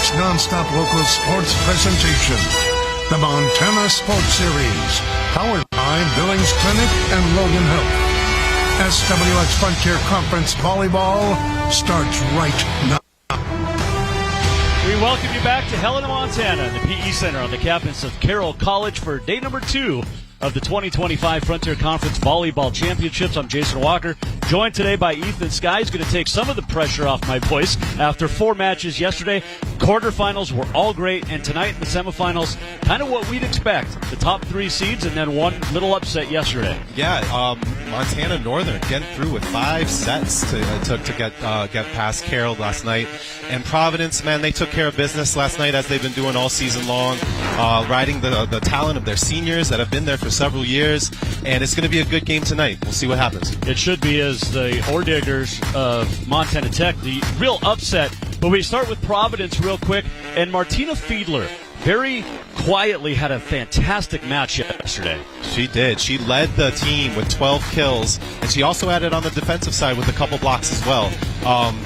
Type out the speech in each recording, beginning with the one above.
Tonight's non-stop local sports presentation, the Montana Sports Series, powered by Billings Clinic and Logan Health. SWX Frontier Conference Volleyball starts right now. We welcome you back to Helena, Montana, the PE Center on the campus of Carroll College for day number 2 of the 2025 Frontier Conference Volleyball Championships. I'm Jason Walker, joined today by Ethan Skye. He's going to take some of the pressure off my voice after 4 matches yesterday. Quarterfinals were all great, and tonight in the semifinals, kind of what we'd expect. The top 3 seeds and then one little upset yesterday. Yeah, Montana Northern getting through with 5 sets to get past Carroll last night. And Providence, man, they took care of business last night as they've been doing all season long, riding the talent of their seniors that have been there for several years. And it's going to be a good game tonight. We'll see what happens. It should be, as the Orediggers of Montana Tech, the real upset. But we start with Providence real quick, and Martina Fiedler very quietly had a fantastic match yesterday. She did. She led the team with 12 kills, and she also added on the defensive side with a couple blocks as well.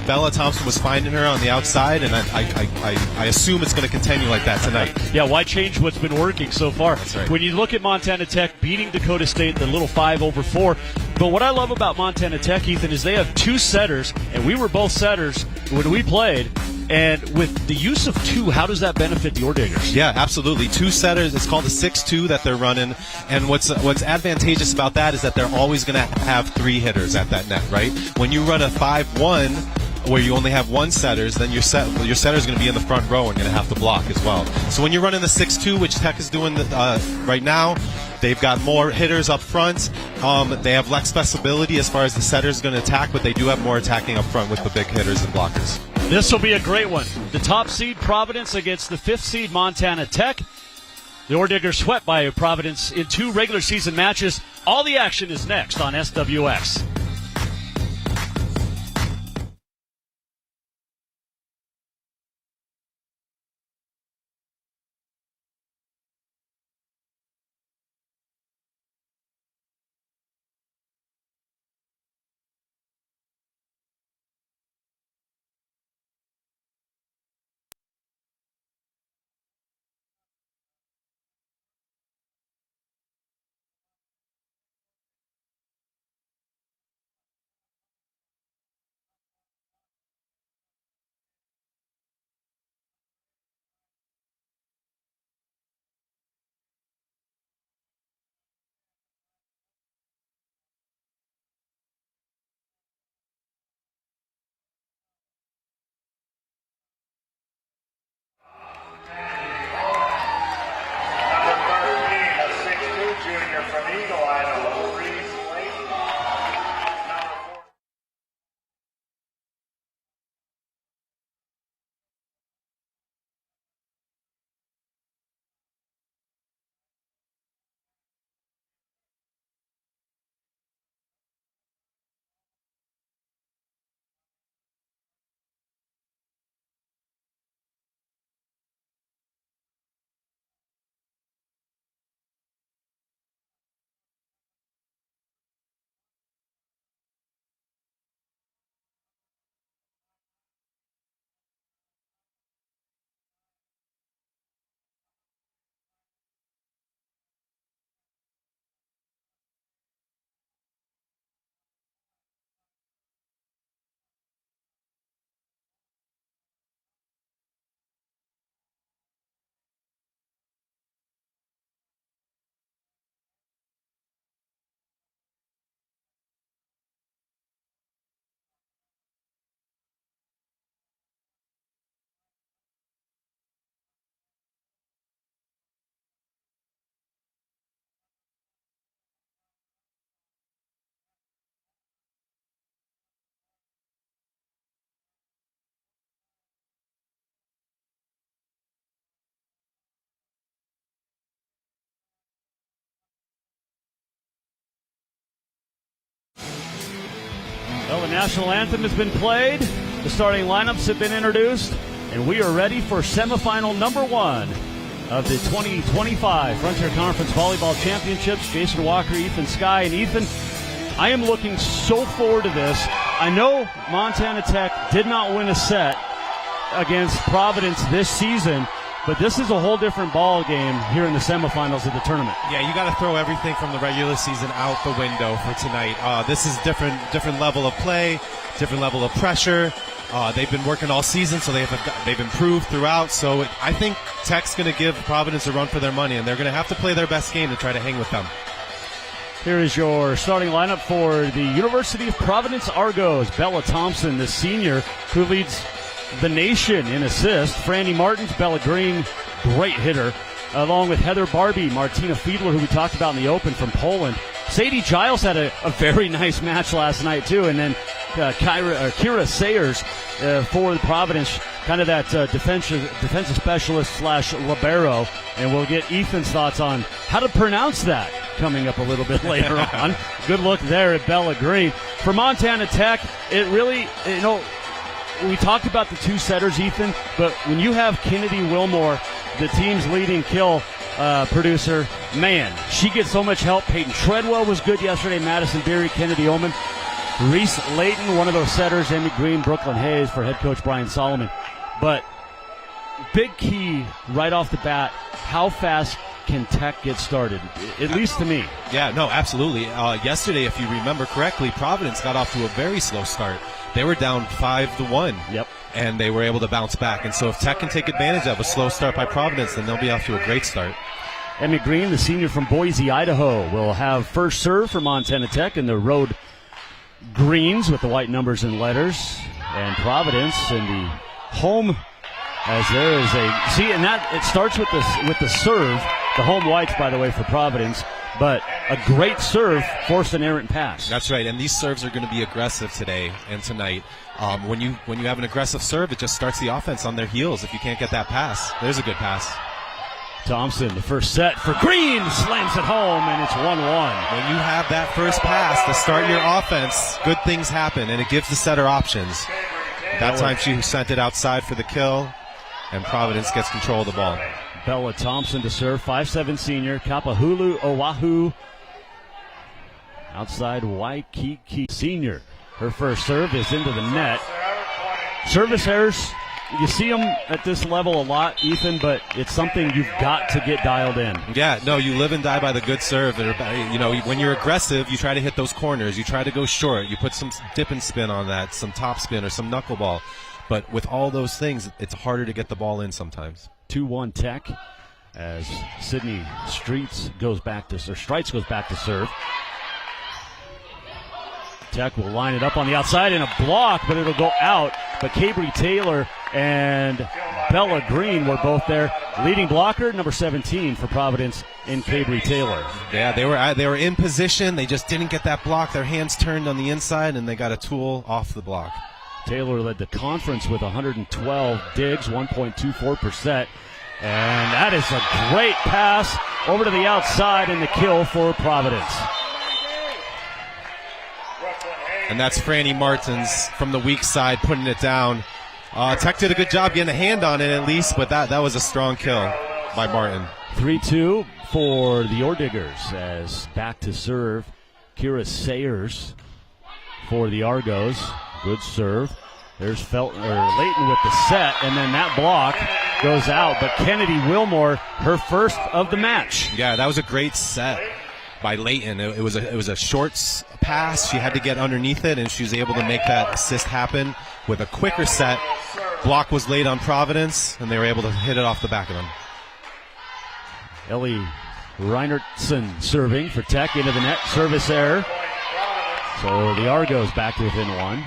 Bella Thompson was finding her on the outside, and I assume it's going to continue like that tonight. Yeah, why change what's been working so far? That's right. When you look at Montana Tech beating Dakota State, the little 5-over-4, but what I love about Montana Tech, Ethan, is they have 2 setters, and we were both setters when we played. And with the use of 2, how does that benefit the Orediggers? Yeah, absolutely. 2 setters. It's called a 6-2 that they're running. And what's advantageous about that is that they're always going to have 3 hitters at that net, right? When you run a 5-1, where you only have 1 setters, then your setter's going to be in the front row and going to have to block as well. So when you're running the 6-2, which Tech is doing right now, they've got more hitters up front. They have less flexibility as far as the setter's going to attack, but they do have more attacking up front with the big hitters and blockers. This will be a great one. The top seed, Providence, against the 5th seed, Montana Tech. The Orediggers swept by Providence in 2 regular season matches. All the action is next on SWX. Well, the national anthem has been played, the starting lineups have been introduced, and we are ready for semifinal number 1 of the 2025 Frontier Conference Volleyball Championships. Jason Walker, Ethan Skye, and Ethan, I am looking so forward to this. I know Montana Tech did not win a set, against Providence this season, but this is a whole different ball game here in the semifinals of the tournament. Yeah, you got to throw everything from the regular season out the window for tonight. This is different level of play, different level of pressure. They've been working all season, so they've improved throughout. So I think Tech's going to give Providence a run for their money, and they're going to have to play their best game to try to hang with them. Here is your starting lineup for the University of Providence Argos. Bella Thompson, the senior, who leads the nation in assists. Franny Martins, Bella Green, great hitter, along with Heather Barbie, Martina Fiedler, who we talked about in the Open from Poland. Sadie Giles had a very nice match last night, too. And then Kira Sayers for the Providence, kind of that defensive specialist / libero. And we'll get Ethan's thoughts on how to pronounce that coming up a little bit later on. Good look there at Bella Green. For Montana Tech, it really, we talked about the two setters, Ethan, but when you have Kennedy Wilmore, the team's leading kill producer, man, she gets so much help. Peyton Treadwell was good yesterday. Madison Beery, Kennedy Oman. Reese Layton, one of those setters. Amy Green, Brooklyn Hayes for head coach Brian Solomon. But big key right off the bat, how fast can Tech get started, at least to me? Yeah, no, absolutely. Yesterday, if you remember correctly, Providence got off to a very slow start. They were down 5-1. Yep. And they were able to bounce back. And so if Tech can take advantage of a slow start by Providence, then they'll be off to a great start. Emmy Green, the senior from Boise, Idaho, will have first serve for Montana Tech in the road greens with the white numbers and letters. And Providence in the home, as there is and that it starts with the serve. The home whites, by the way, for Providence. But a great serve forced an errant pass. That's right, and these serves are going to be aggressive today and tonight. When you have an aggressive serve, it just starts the offense on their heels if you can't get that pass. There's a good pass. Thompson, the first set for Green, slams it home, and it's 1-1. When you have that first pass to start your offense, good things happen, and it gives the setter options. That time she sent it outside for the kill, and Providence gets control of the ball. Bella Thompson to serve, 5'7" senior. Kapahulu Oahu, outside Waikiki senior. Her first serve is into the net. Service errors, you see them at this level a lot, Ethan, but it's something you've got to get dialed in. Yeah, no, you live and die by the good serve. When you're aggressive, you try to hit those corners. You try to go short. You put some dip and spin on that, some top spin or some knuckleball. But with all those things, it's harder to get the ball in sometimes. 2-1 Tech as Sydney Streets goes back to serve. Tech will line it up on the outside in a block, but it'll go out. But Cabry Taylor and Bella Green were both there. Leading blocker, number 17 for Providence, in Cabry Taylor. Yeah, they were in position. They just didn't get that block. Their hands turned on the inside, and they got a tool off the block. Taylor led the conference with 112 digs, 1.24%. And that is a great pass over to the outside and the kill for Providence. And that's Franny Martins from the weak side putting it down. Tech did a good job getting a hand on it at least, but that was a strong kill by Martin. 3-2 for the Orediggers as back to serve. Kira Sayers for the Argos. Good serve. There's Layton with the set, and then that block goes out. But Kennedy Wilmore, her first of the match. Yeah, that was a great set by Layton. It was a short pass. She had to get underneath it, and she was able to make that assist happen with a quicker set. Block was laid on Providence, and they were able to hit it off the back of them. Ellie Reinertson serving for Tech into the net. Service error. So the Argos back to within one.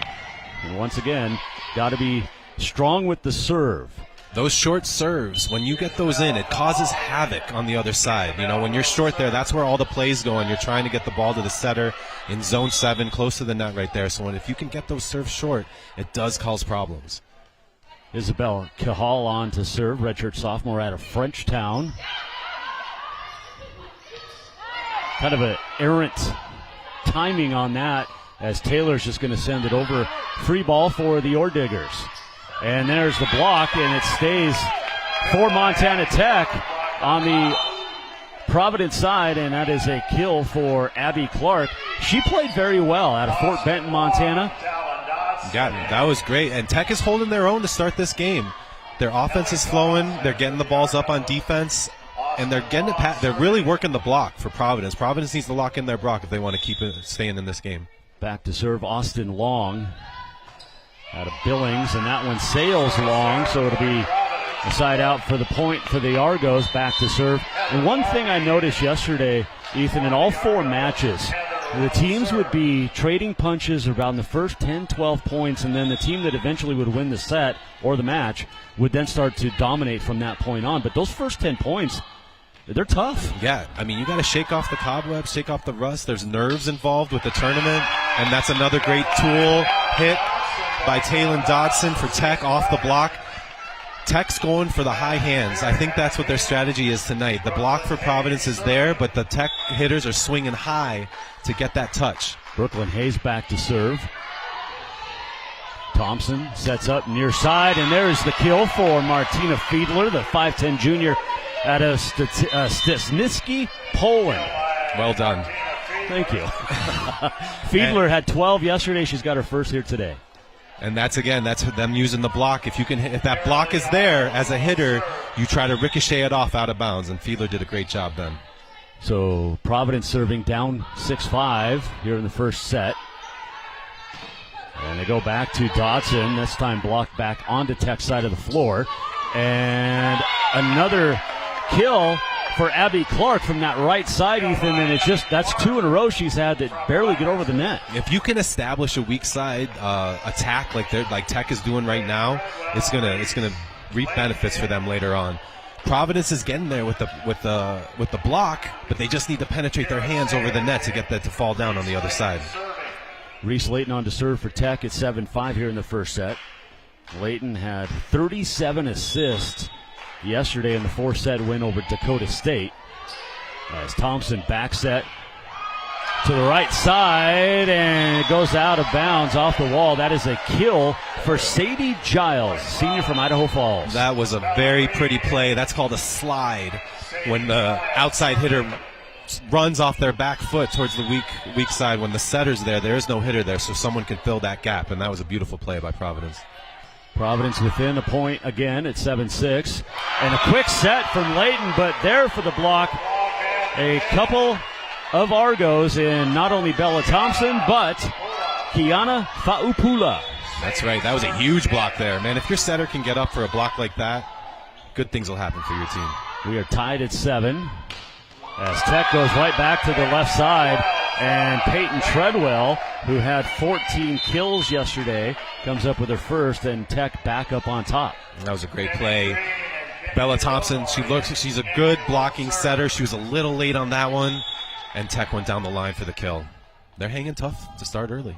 And once again, got to be strong with the serve. Those short serves, when you get those in, it causes havoc on the other side. When you're short there, that's where all the plays go, and you're trying to get the ball to the setter in zone 7, close to the net right there. So if you can get those serves short, it does cause problems. Isabel Cajal on to serve, redshirt sophomore out of Frenchtown. Kind of an errant timing on that, as Taylor's just going to send it over. Free ball for the Orediggers. And there's the block, and it stays for Montana Tech on the Providence side, and that is a kill for Abby Clark. She played very well out of Fort Benton, Montana. Yeah, that was great. And Tech is holding their own to start this game. Their offense is flowing. They're getting the balls up on defense. And they're getting it. They're really working the block for Providence. Providence needs to lock in their block if they want to keep it staying in this game. Back to serve Austin Long out of Billings, and that one sails long, so it'll be a side out for the point for the Argos. Back to serve. And one thing I noticed yesterday, Ethan, in all 4 matches, the teams would be trading punches around the first 10, 12 points, and then the team that eventually would win the set or the match would then start to dominate from that point on. But those first 10 points, they're tough. Yeah, I mean, you got to shake off the cobwebs, shake off the rust. There's nerves involved with the tournament, and that's another great tool hit by Taylon Dodson for Tech off the block. Tech's going for the high hands. I think that's what their strategy is tonight. The block for Providence is there, but the Tech hitters are swinging high to get that touch. Brooklyn Hayes back to serve. Thompson sets up near side, and there's the kill for Martina Fiedler, the 5'10 junior out of Stisnicki, Poland. Well done. Thank you. Fiedler had 12 yesterday. She's got her first here today. And that's them using the block. If that block is there as a hitter, you try to ricochet it off out of bounds, and Fiedler did a great job then. So Providence serving down 6-5 here in the first set. And they go back to Dodson, this time blocked back onto Tech's side of the floor. And another kill for Abby Clark from that right side, Ethan, and that's 2 in a row she's had that barely get over the net. If you can establish a weak side attack like Tech is doing right now, it's gonna reap benefits for them later on. Providence is getting there with the block, but they just need to penetrate their hands over the net to get that to fall down on the other side. Reese Layton on to serve for Tech at 7-5 here in the first set. Layton had 37 assists yesterday in the 4-set win over Dakota State. As Thompson back set to the right side, and it goes out of bounds off the wall. That is a kill for Sadie Giles, senior from Idaho Falls. That was a very pretty play. That's called a slide. When the outside hitter runs off their back foot towards the weak side, when the setter's there is no hitter there, so someone can fill that gap, and that was a beautiful play by Providence. Providence within a point again at 7-6. And a quick set from Layton, but there for the block, a couple of Argos in not only Bella Thompson, but Kiana Faupula. That's right. That was a huge block there. Man, if your setter can get up for a block like that, good things will happen for your team. We are tied at 7 as Tech goes right back to the left side. And Peyton Treadwell, who had 14 kills yesterday, comes up with her first, and Tech back up on top. That was a great play. Bella Thompson, she's a good blocking setter. She was a little late on that one, and Tech went down the line for the kill. They're hanging tough to start early.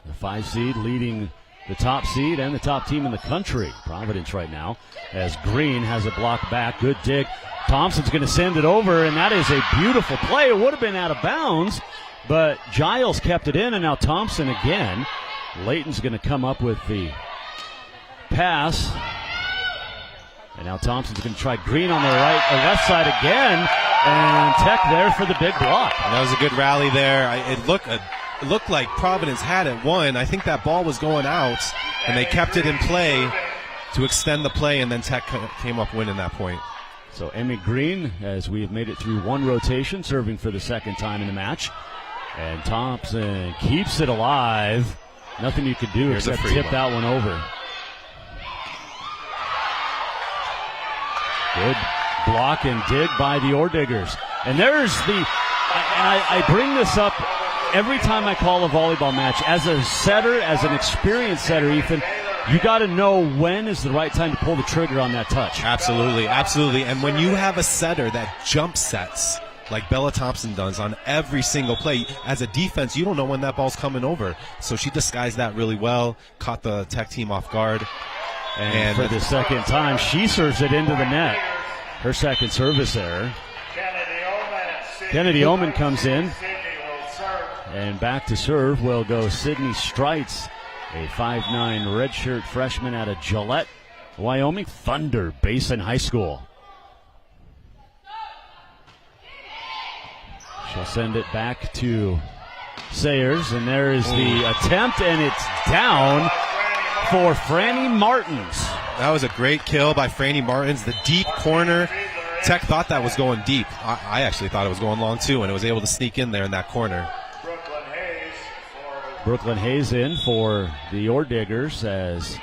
The 5 seed leading the top seed and the top team in the country, Providence right now, as Green has a block back. Good dig. Thompson's going to send it over, and that is a beautiful play. It would have been out of bounds, but Giles kept it in, and now Thompson again. Layton's going to come up with the pass. And now Thompson's going to try Green on the left side again, and Tech there for the big block. And that was a good rally there. It looked like Providence had it won. I think that ball was going out, and they kept it in play to extend the play, and then Tech came up winning that point. So Emmy Green, as we have made it through one rotation, serving for the second time in the match. And Thompson keeps it alive. Nothing you could do except tip that one over. Good block and dig by the Orediggers. And there's I bring this up every time I call a volleyball match. As a setter, as an experienced setter, Ethan, you got to know when is the right time to pull the trigger on that touch. Absolutely, absolutely. And when you have a setter that jump sets, like Bella Thompson does on every single play, as a defense, you don't know when that ball's coming over. So she disguised that really well, caught the Tech team off guard. And for the second time, she serves it into the net. Her second service error. Kennedy Oman comes in. And back to serve will go Sydney Streitz, a 5'9 redshirt freshman out of Gillette, Wyoming Thunder Basin High School. She'll send it back to Sayers, and there is the attempt, and it's down for Franny Martins. That was a great kill by Franny Martins. The deep corner. Tech thought that was going deep. I actually thought it was going long too, and it was able to sneak in there in that corner. Brooklyn Hayes in for the Orediggers as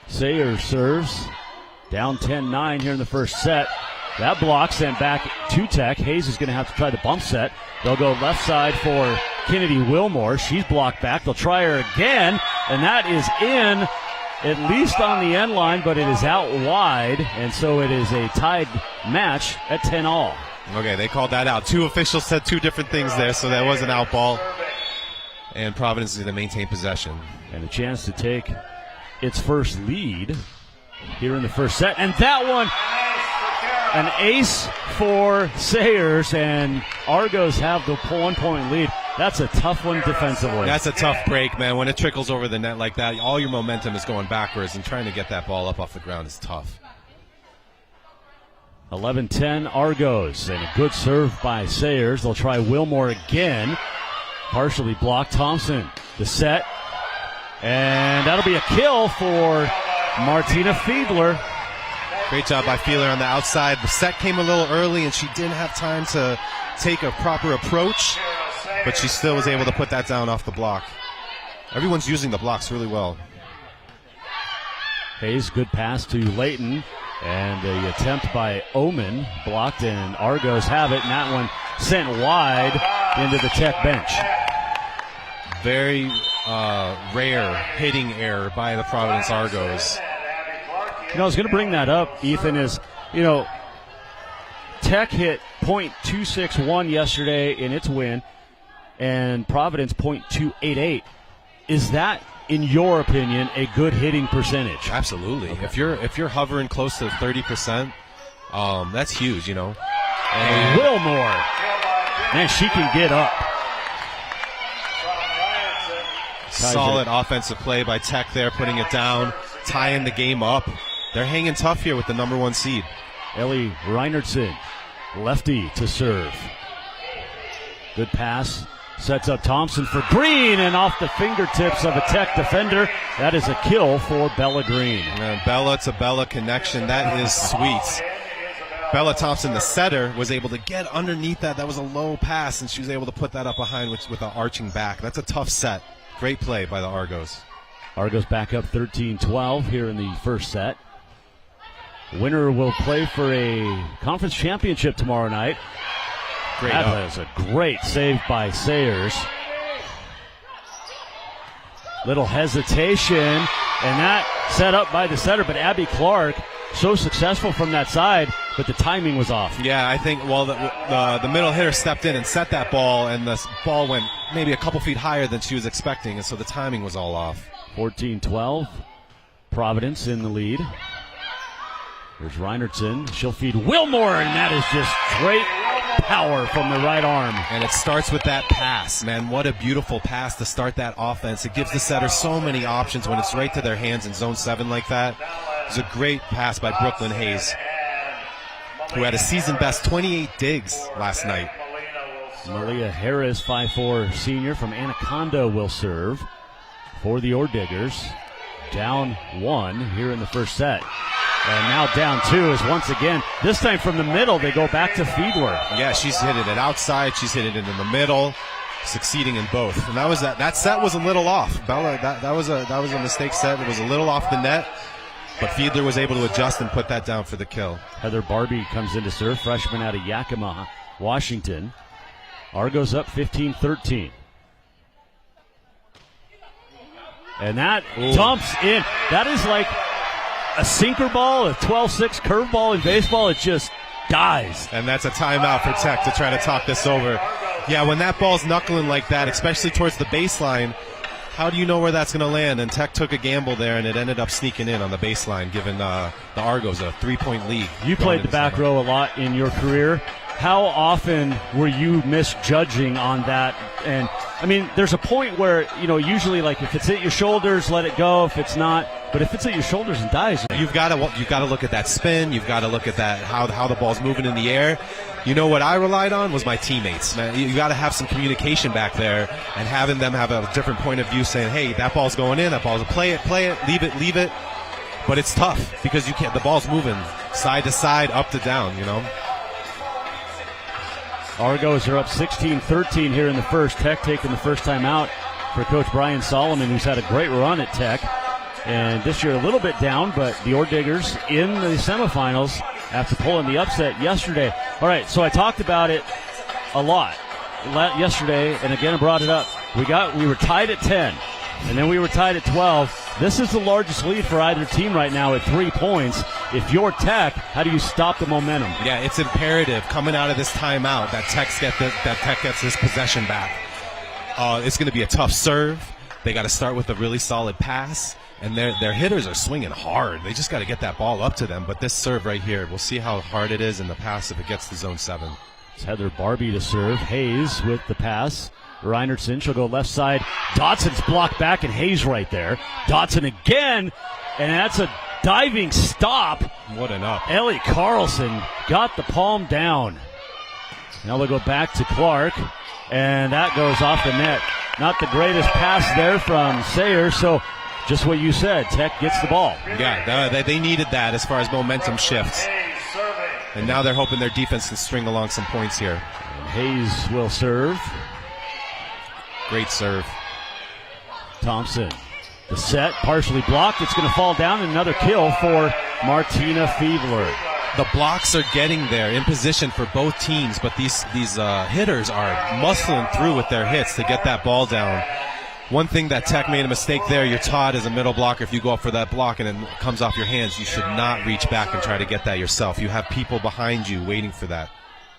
Sayers serves. Down 10-9 here in the first set. That block sent back to Tech. Hayes is going to have to try the bump set. They'll go left side for Kennedy Wilmore. She's blocked back. They'll try her again, and that is in, at least on the end line, but it is out wide, and so it is a tied match at 10-all. Okay, they called that out. Two officials said two different things there, so that was an out ball. And Providence is going to maintain possession. And a chance to take its first lead here in the first set. And that one, an ace for Sayers, and Argos have the 1-point lead. That's a tough one defensively. That's a tough break, man. When it trickles over the net like that, all your momentum is going backwards, and trying to get that ball up off the ground is tough. 11-10 Argos, and a good serve by Sayers. They'll try Wilmore again. Partially blocked. Thompson, the set, and that'll be a kill for Martina Fiedler. Great job by Fiedler on the outside. The set came a little early, and she didn't have time to take a proper approach, but she still was able to put that down off the block. Everyone's using the blocks really well. Hayes, good pass to Layton, and the attempt by Omen blocked, and Argos have it, and that one sent wide into the Tech bench. Very rare hitting error by the Providence Argos. I was going to bring that up, Ethan, is, Tech hit .261 yesterday in its win, and Providence .288. Is that, in your opinion, a good hitting percentage? Absolutely. Okay. If you're hovering close to 30%, that's huge, And Wilmore, man, she can get up. Solid offensive play by Tech there, putting it down, tying the game up. They're hanging tough here with the number 1 seed. Ellie Reinertson, lefty to serve. Good pass. Sets up Thompson for Green, and off the fingertips of a Tech defender. That is a kill for Bella Green. And Bella to Bella connection. That is sweet. Bella Thompson, the setter, was able to get underneath that. That was a low pass, and she was able to put that up behind with an arching back. That's a tough set. Great play by the Argos. Argos back up 13-12 here in the first set. Winner will play for a conference championship tomorrow night. That was a great save by Sayers. Little hesitation, and that set up by the setter, but Abby Clark, so successful from that side, but the timing was off. Yeah, I think, the middle hitter stepped in and set that ball, and the ball went maybe a couple feet higher than she was expecting, and so the timing was all off. 14-12, Providence in the lead. There's Reinertson. She'll feed Wilmore, and that is just straight power from the right arm. And it starts with that pass, man. What a beautiful pass to start that offense. It gives the setter so many options when it's right to their hands in zone 7 like that. It was a great pass by Brooklyn Hayes, who had a season best 28 digs last night. Malia Harris, 5'4" senior from Anaconda, will serve for the Orediggers. Down 1 here in the first set. And now down 2 is once again, this time from the middle, they go back to Fiedler. Yeah, she's hitting it outside, she's hitting it in the middle, succeeding in both. And that set was a little off. Bella, that was a mistake set. It was a little off the net, but Fiedler was able to adjust and put that down for the kill. Heather Barbie comes in to serve, freshman out of Yakima, Washington. Argos up 15-13. And that dumps in. That is like a sinker ball, a 12-6 curveball in baseball. It just dies. And that's a timeout for Tech to try to talk this over. Yeah, when that ball's knuckling like that, especially towards the baseline, how do you know where that's going to land? And Tech took a gamble there, and it ended up sneaking in on the baseline, giving the Argos a 3-point lead. You played the back row a lot in your career. How often were you misjudging on that? And, I mean, there's a point where, usually, like, if it's hit your shoulders, let it go. If it's not. But if it's at your shoulders and thighs, you've got to look at that spin. You've got to look at that how the ball's moving in the air. You know what I relied on was my teammates. Man, you got to have some communication back there and having them have a different point of view, saying, "Hey, that ball's going in. That ball's play it, leave it." But it's tough because you can't. The ball's moving side to side, up to down. You know. Argos are up 16-13 here in the first. Tech taking the first time out for Coach Brian Solomon, who's had a great run at Tech. And this year a little bit down, but the Ore Diggers in the semifinals after pulling the upset yesterday. All right, so I talked about it a lot yesterday, and again I brought it up. We were tied at 10, and then we were tied at 12. This is the largest lead for either team right now at 3 points. If you're Tech, how do you stop the momentum? Yeah, it's imperative coming out of this timeout that Tech gets this possession back. It's going to be a tough serve. They got to start with a really solid pass. And their hitters are swinging hard. They just got to get that ball up to them. But this serve right here, we'll see how hard it is in the pass if it gets to zone 7. It's Heather Barbie to serve. Hayes with the pass. Reinertson, she'll go left side. Dotson's blocked back, and Hayes right there. Dotson again, and that's a diving stop. What an up. Ellie Carlson got the palm down. Now they'll go back to Clark, and that goes off the net. Not the greatest pass there from Sayer, so just what you said, Tech gets the ball. Yeah, they needed that as far as momentum shifts. And now they're hoping their defense can string along some points here. And Hayes will serve. Great serve. Thompson. The set, partially blocked. It's going to fall down. Another kill for Martina Fiedler. The blocks are getting there in position for both teams, but these hitters are muscling through with their hits to get that ball down. One thing that Tech made a mistake there, you're taught as a middle blocker, if you go up for that block and it comes off your hands, you should not reach back and try to get that yourself. You have people behind you waiting for that.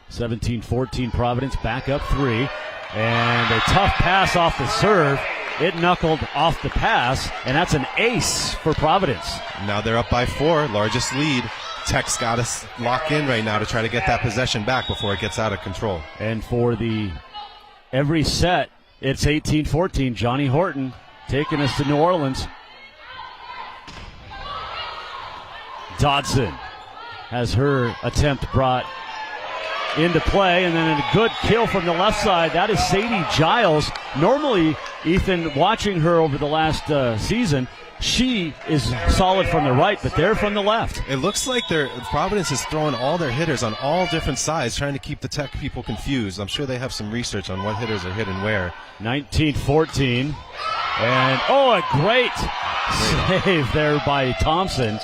17-14 Providence, back up 3. And a tough pass off the serve. It knuckled off the pass, and that's an ace for Providence. Now they're up by 4, largest lead. Tech's got to lock in right now to try to get that possession back before it gets out of control. And for every set, it's 18-14. Johnny Horton taking us to New Orleans. Dodson has her attempt brought into play, and then a good kill from the left side. That is Sadie Giles. Normally, Ethan, watching her over the last season, she is solid from the right, but they're from the left. It looks like Providence is throwing all their hitters on all different sides, trying to keep the Tech people confused. I'm sure they have some research on what hitters are hitting where. 19-14. And, a great save there by Thompson.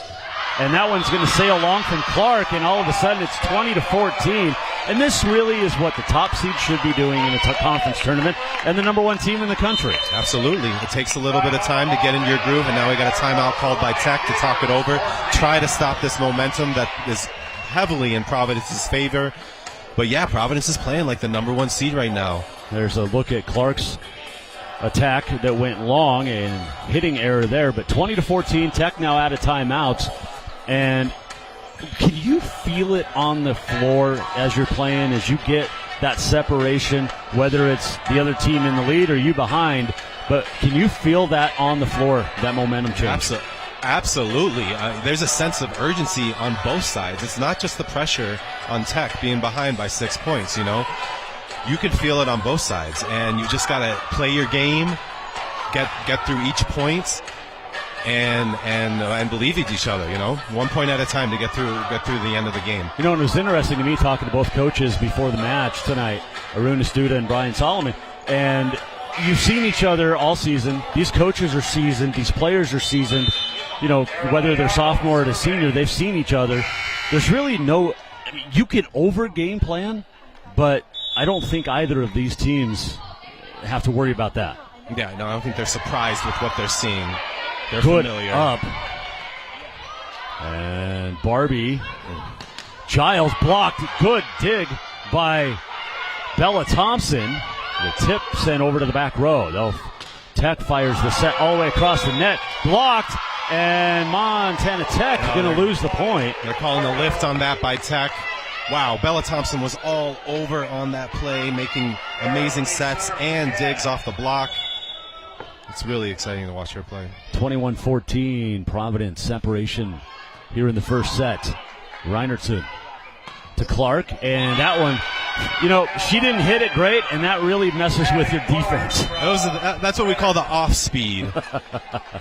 And that one's going to sail along from Clark, and all of a sudden it's 20-14. And this really is what the top seed should be doing in a conference tournament, and the number 1 team in the country. Absolutely. It takes a little bit of time to get into your groove, and now we got a timeout called by Tech to talk it over, try to stop this momentum that is heavily in Providence's favor. But yeah, Providence is playing like the number 1 seed right now. There's a look at Clark's attack that went long and hitting error there, but 20-14, Tech now out of timeouts. And can you feel it on the floor as you're playing, as you get that separation, whether it's the other team in the lead or you behind? But can you feel that on the floor, that momentum change? Absolutely. There's a sense of urgency on both sides. It's not just the pressure on Tech being behind by 6 points, you know. You can feel it on both sides, and you just got to play your game, get through each point, and believe in each other, you know, 1 point at a time to get through the end of the game. You know, and it was interesting to me talking to both coaches before the match tonight, Arun Astuda and Brian Solomon, and you've seen each other all season. These coaches are seasoned. These players are seasoned. You know, whether they're sophomore or senior, they've seen each other. There's really you can over game plan, but I don't think either of these teams have to worry about that. Yeah, no, I don't think they're surprised with what they're seeing. They're good familiar. Up. And Barbie. Giles blocked. Good dig by Bella Thompson. The tip sent over to the back row. Though Tech fires the set all the way across the net. Blocked. And Montana Tech going to lose the point. They're calling a lift on that by Tech. Wow, Bella Thompson was all over on that play, making amazing sets and digs off the block. It's really exciting to watch her play. 21-14, Providence separation here in the first set. Reinertson to Clark, and that one, she didn't hit it great, and that really messes with your defense. That's what we call the off speed.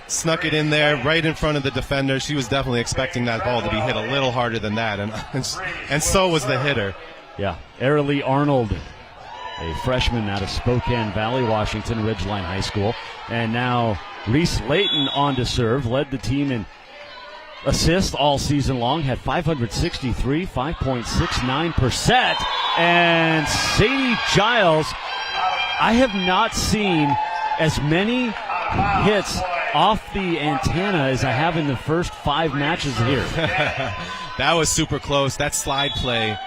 Snuck it in there right in front of the defender. She was definitely expecting that ball to be hit a little harder than that, and so was the hitter. Yeah, Arilee Arnold, a freshman out of Spokane Valley, Washington, Ridgeline High School. And now Reese Layton on to serve, led the team in assists all season long, had 563, 5.69%. And Sadie Giles, I have not seen as many hits off the antenna as I have in the first 5 matches here. That was super close. That slide play,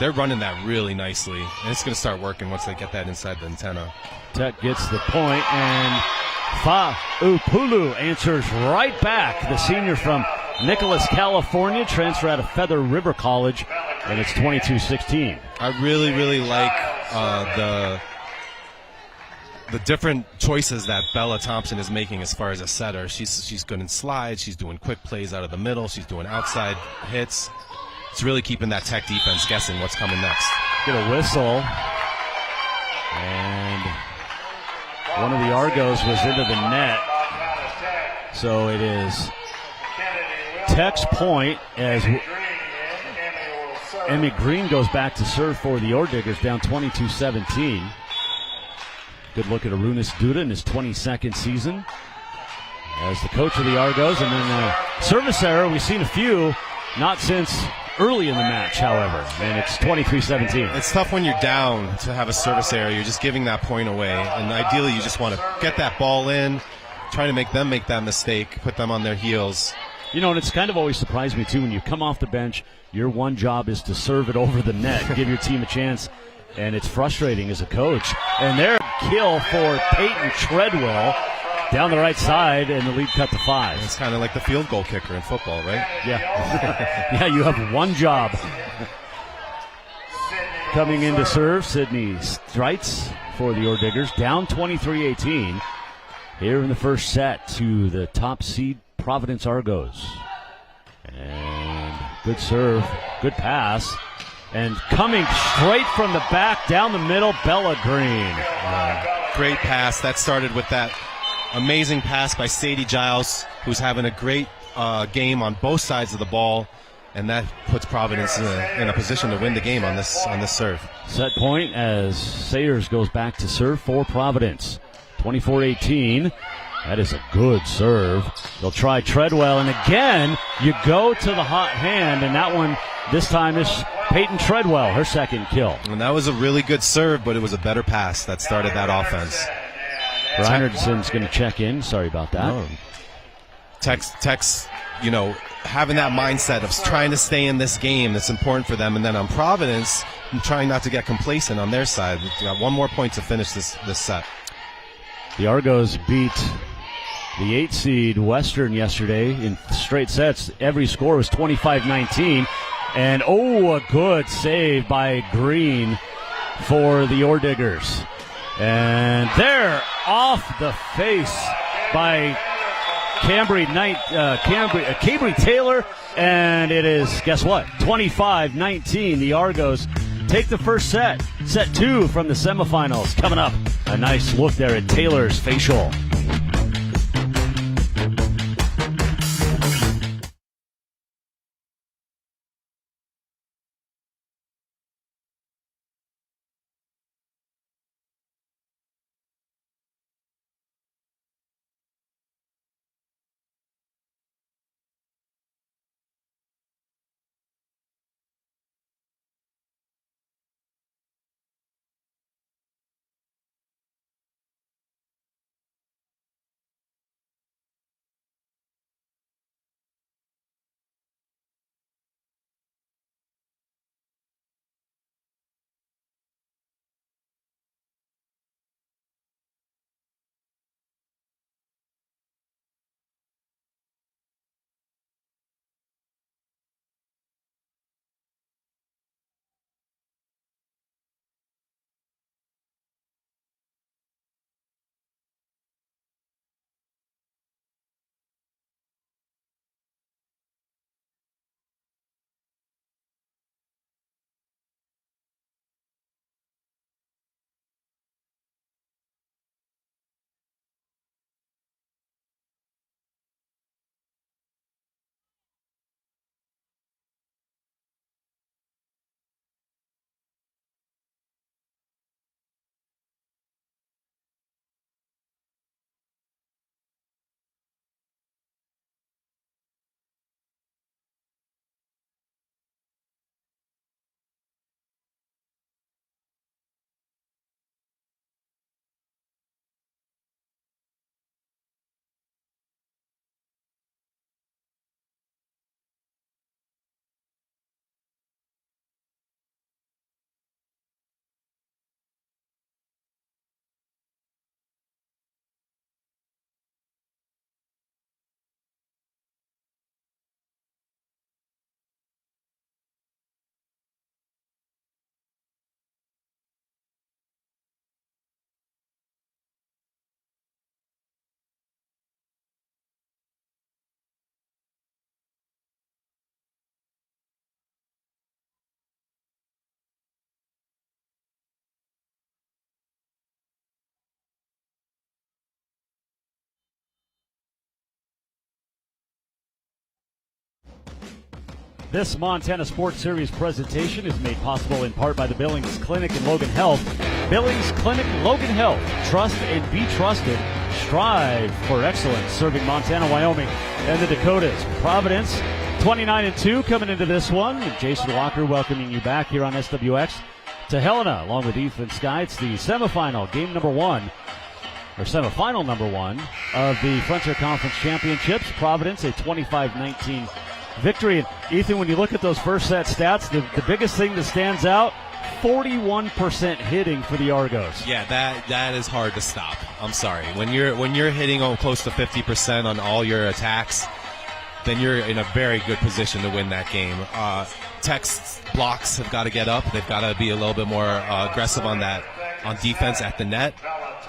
they're running that really nicely, and it's going to start working once they get that inside the antenna. Tech gets the point, and Fa'upulu answers right back. The senior from Nicholas, California, transfer out of Feather River College, and it's 22-16. I really, really like the different choices that Bella Thompson is making as far as a setter. She's good in slides. She's doing quick plays out of the middle. She's doing outside hits. It's really keeping that Tech defense guessing what's coming next. Get a whistle, and one of the Argos was into the net. So it is Tech's point as Emmy Green goes back to serve for the Orediggers, down 22-17. Good look at Arunas Duda in his 22nd season as the coach of the Argos. And then service error, we've seen a few, not since early in the match, however, and it's 23-17. It's tough when you're down to have a service error. You're just giving that point away, and ideally you just want to get that ball in, try to make them make that mistake, put them on their heels. And it's kind of always surprised me, too, when you come off the bench, your one job is to serve it over the net, give your team a chance, and it's frustrating as a coach. And their kill for Peyton Treadwell down the right side, and the lead cut to 5. It's kind of like the field goal kicker in football, right? Yeah. Yeah, you have one job. Coming in to serve, Sydney Streitz for the Orediggers, down 23-18 here in the first set to the top seed Providence Argos. And good serve, good pass. And coming straight from the back, down the middle, Bella Green. Great pass. That started with that amazing pass by Sadie Giles, who's having a great game on both sides of the ball, and that puts Providence in a position to win the game on this serve. Set point as Sayers goes back to serve for Providence. 24-18. That is a good serve. They'll try Treadwell, and again, you go to the hot hand, and that one this time is Peyton Treadwell, her second kill. And that was a really good serve, but it was a better pass that started that offense. Reinertson's going to check in. Sorry about that. No. Tech's, having that mindset of trying to stay in this game that's important for them. And then on Providence, trying not to get complacent on their side. We've got one more point to finish this set. The Argos beat the 8 seed Western yesterday in straight sets. Every score was 25-19. And, a good save by Green for the Orediggers. And they're off the face by Cambry Taylor. And it is, guess what, 25-19. The Argos take the first set. Set 2 from the semifinals coming up. A nice look there at Taylor's facial. This Montana Sports Series presentation is made possible in part by the Billings Clinic and Logan Health. Billings Clinic, Logan Health. Trust and be trusted. Strive for excellence. Serving Montana, Wyoming, and the Dakotas. Providence, 29-2 coming into this one. Jason Walker welcoming you back here on SWX to Helena, along with Ethan Sky. It's the semifinal, game number one, or semifinal number one of the Frontier Conference Championships. Providence, a 25-19 victory. And Ethan, when you look at those first set stats, the biggest thing that stands out, 41% hitting for the Argos. Yeah, that is hard to stop. I'm sorry. When you're hitting close to 50% on all your attacks, then you're in a very good position to win that game. Tech's blocks have got to get up. They've got to be a little bit more aggressive on defense at the net.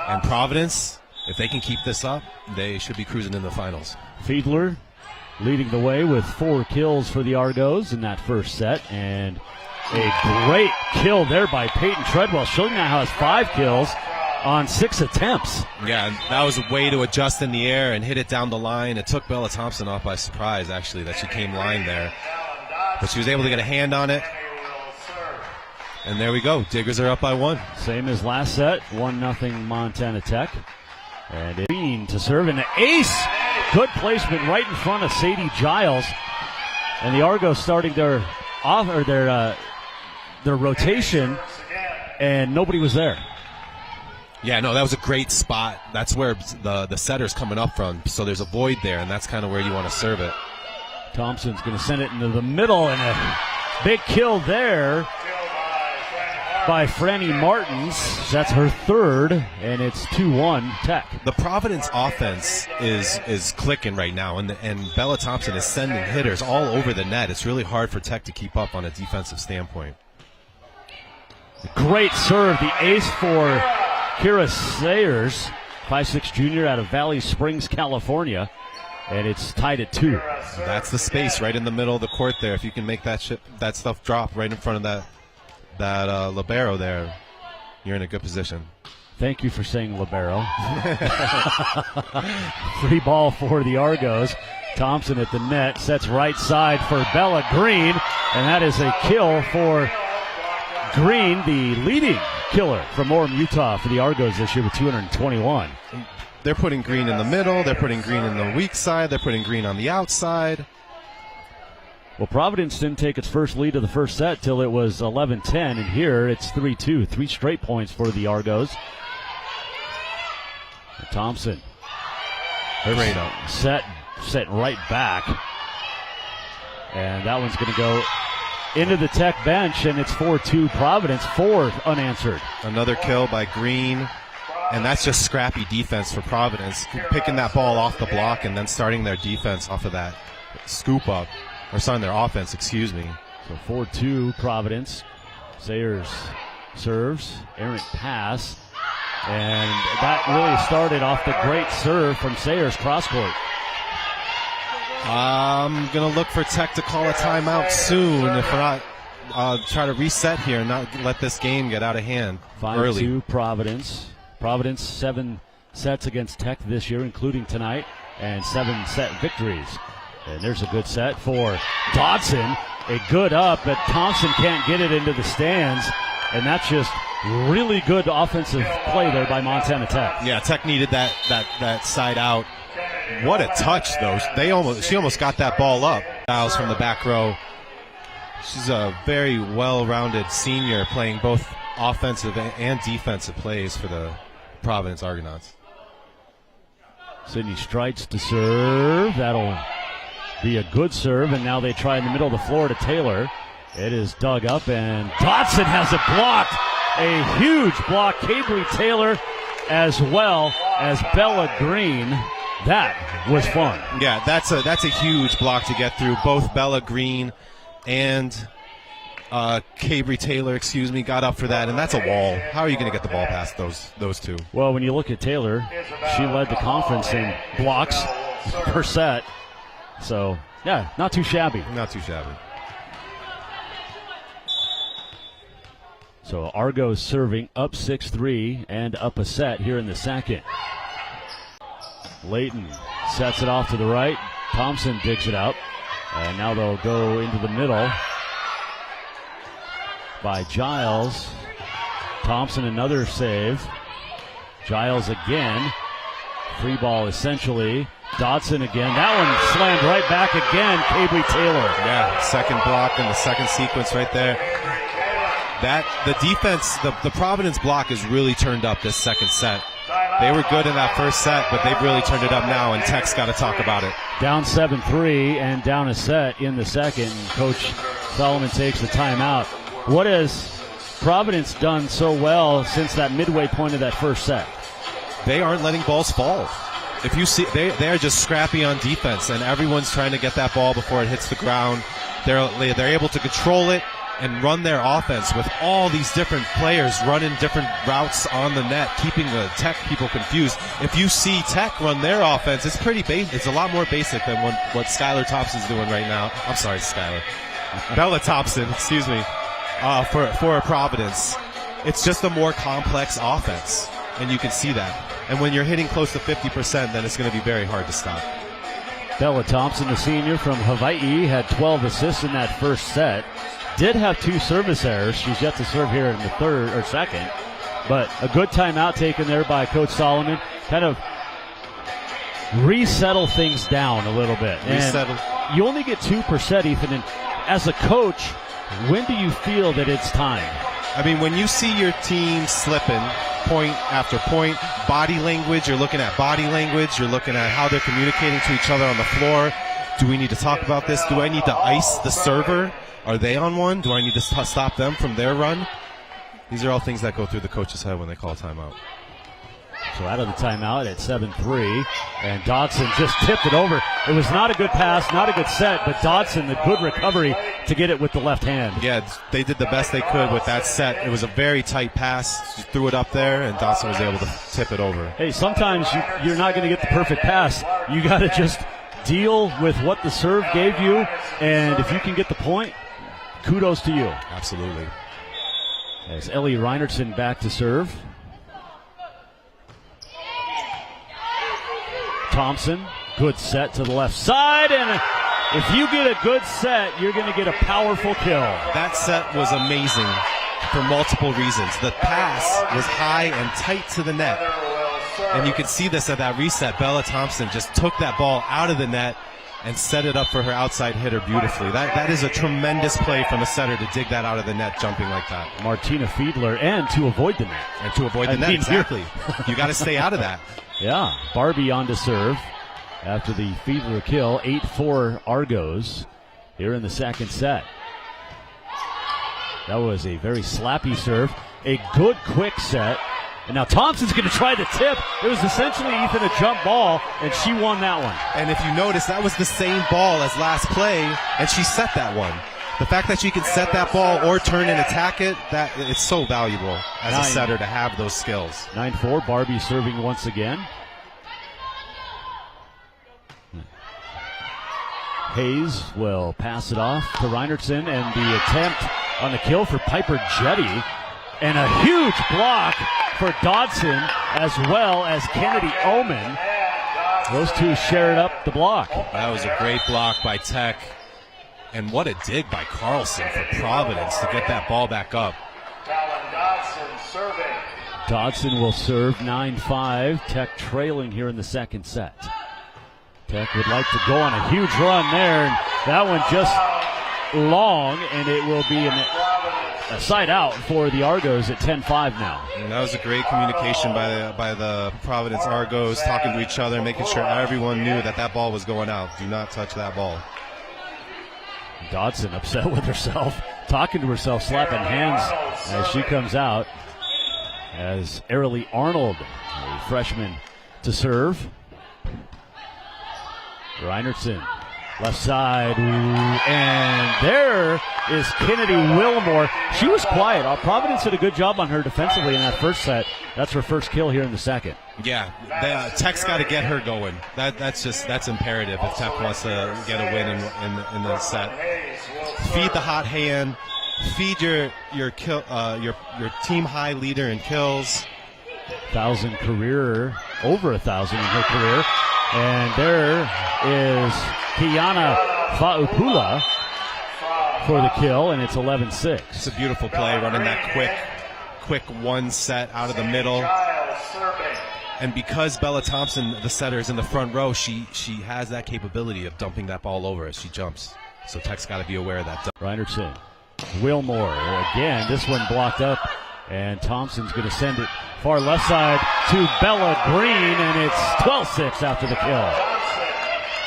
And Providence, if they can keep this up, they should be cruising in the finals. Fiedler leading the way with 4 kills for the Argos in that first set, and a great kill there by Peyton Treadwell. She now has 5 kills on 6 attempts. Yeah, that was a way to adjust in the air and hit it down the line. It took Bella Thompson off by surprise, actually, that she came line there. But she was able to get a hand on it. And there we go. Diggers are up by 1. Same as last set, 1-0 Montana Tech. And Green to serve, and the ace. Good placement right in front of Sadie Giles. And the Argos starting their rotation, and nobody was there. Yeah, no, that was a great spot. That's where the setter's coming up from. So there's a void there, and that's kind of where you want to serve it. Thompson's going to send it into the middle, and a big kill there by Franny Martins. That's her third, and it's 2-1 Tech. The Providence offense is clicking right now, and Bella Thompson is sending hitters all over the net. It's really hard for Tech to keep up on a defensive standpoint. Great serve, the ace for Kira Sayers, 5'6" junior out of Valley Springs, California, and it's tied at 2. That's the space right in the middle of the court there. If you can make that stuff drop right in front of that libero there, you're in a good position. Thank you for saying libero. Free ball for the Argos. Thompson at the net, sets right side for Bella Green, and that is a kill for Green, the leading killer from Orem, Utah for the Argos this year with 221. They're putting Green in the middle, they're putting Green in the weak side, they're putting Green on the outside. Well, Providence didn't take its first lead of the first set till it was 11-10, and here it's 3-2, 3 straight points for the Argos. Thompson, great set right back, and that one's going to go into the Tech bench, and it's 4-2 Providence, 4 unanswered. Another kill by Green, and that's just scrappy defense for Providence, picking that ball off the block and then starting their defense off of that scoop up. Or starting their offense, excuse me. So 4-2 Providence. Sayers serves, errant pass, and that really started off the great serve from Sayers cross court. I'm going to look for Tech to call a timeout soon. If not, try to reset here and not let this game get out of hand early. 5-2 Providence. Providence 7 sets against Tech this year, including tonight, and 7 set victories. And there's a good set for Dodson. A good up, but Thompson can't get it into the stands. And that's just really good offensive play there by Montana Tech. Yeah, Tech needed that side out. What a touch, though. She almost got that ball up. Giles from the back row. She's a very well-rounded senior playing both offensive and defensive plays for the Providence Argonauts. Sydney Strites to serve. That'll be a good serve, and now they try in the middle of the floor to Taylor. It is dug up, and Dodson has it blocked. A huge block. Cabry Taylor as well as Bella Green. That was fun. Yeah, that's a huge block to get through. Both Bella Green and Cabry Taylor, got up for that, and that's a wall. How are you going to get the ball past those two? Well, when you look at Taylor, she led the conference in blocks per set. So, yeah, not too shabby. Not too shabby. So Argos serving up 6-3 and up a set here in the second. Layton sets it off to the right. Thompson digs it out. And now they'll go into the middle by Giles. Thompson, another save. Giles again. Free ball essentially. Dodson again. That one slammed right back again. Cabry Taylor. Yeah, second block in the second sequence right there. That the defense, the Providence block has really turned up this second set. They were good in that first set, but they've really turned it up now, and Tech's got to talk about it. Down 7-3 and down a set in the second. Coach Solomon takes the timeout. What has Providence done so well since that midway point of that first set? They aren't letting balls fall. If you see, they are just scrappy on defense, and everyone's trying to get that ball before it hits the ground. They're able to control it and run their offense with all these different players running different routes on the net, keeping the Tech people confused. If you see Tech run their offense, it's pretty basic. It's a lot more basic than what Skylar Thompson's doing right now. I'm sorry, Skylar. Bella Thompson, excuse me, for Providence. It's just a more complex offense, and you can see that. And when you're hitting close to 50%, then it's going to be very hard to stop. Bella Thompson, the senior from Hawaii, had 12 assists in that first set. Did have 2 service errors. She's yet to serve here in the third or second. But a good timeout taken there by Coach Solomon. Kind of resettle things down a little bit. Resettle. And you only get 2 per set, Ethan. And as a coach, when do you feel that it's time? I mean, when you see your team slipping point after point, body language, you're looking at body language, you're looking at how they're communicating to each other on the floor. Do we need to talk about this? Do I need to ice the server? Are they on one? Do I need to stop them from their run? These are all things that go through the coach's head when they call a timeout. So out of the timeout at 7-3, and Dodson just tipped it over. It was not a good pass, not a good set, but Dodson, the good recovery to get it with the left hand. Yeah, they did the best they could with that set. It was a very tight pass. She threw it up there, and Dodson was able to tip it over. Hey, sometimes you're not going to get the perfect pass. You got to just deal with what the serve gave you, and if you can get the point, kudos to you. Absolutely. As Ellie Reinertson back to serve. Thompson, good set to the left side, and if you get a good set, you're going to get a powerful kill. That set was amazing for multiple reasons. The pass was high and tight to the net, and you can see this at that reset. Bella Thompson just took that ball out of the net and set it up for her outside hitter beautifully. That is a tremendous play from a setter to dig that out of the net, jumping like that. Martina Fiedler, and to avoid the net. And to avoid the net, exactly. You got to stay out of that. Yeah, Barbie on to serve after the Fiedler kill. 8-4 Argos here in the second set. That was a very slappy serve. A good quick set. And now Thompson's going to try the tip. It was essentially, Ethan, a jump ball, and she won that one. And if you notice, that was the same ball as last play, and she set that one. The fact that she can set that ball or turn and attack it, that it's so valuable as a setter to have those skills. 9-4, Barbie serving once again. Hayes will pass it off to Reinertson, and the attempt on the kill for Piper Jetty. And a huge block for Dodson as well as Kennedy Oman. Those two shared up the block. That was a great block by Tech. And what a dig by Carlson for Providence to get that ball back up. Dodson will serve 9-5. Tech trailing here in the second set. Tech would like to go on a huge run there. And that one just long, and it will be a side out for the Argos at 10-5 now. And that was a great communication by the Providence Argos, talking to each other, making sure everyone knew that ball was going out. Do not touch that ball. Dodson upset with herself, talking to herself, slapping hands as she comes out. As Arilee Arnold, a freshman, to serve. Reinertson, left side, and there is Kennedy Wilmore. She was quiet. Providence did a good job on her defensively in that first set. That's her first kill here in the second. Yeah, Tech's got to get her going. That's imperative if Tech wants to get a win in the set. Feed the hot hand. Feed your team high leader in kills. 1,000 career, over 1,000 in her career. And there is Kiana Fa'upula for the kill, and it's 11-6. It's a beautiful play, running that quick one set out of the middle. And because Bella Thompson, the setter, is in the front row, she has that capability of dumping that ball over as she jumps. So Tech's got to be aware of that. Reinertsen, Wilmore again. This one blocked up, and Thompson's going to send it far left side to Bella Green, and it's 12-6 after the kill.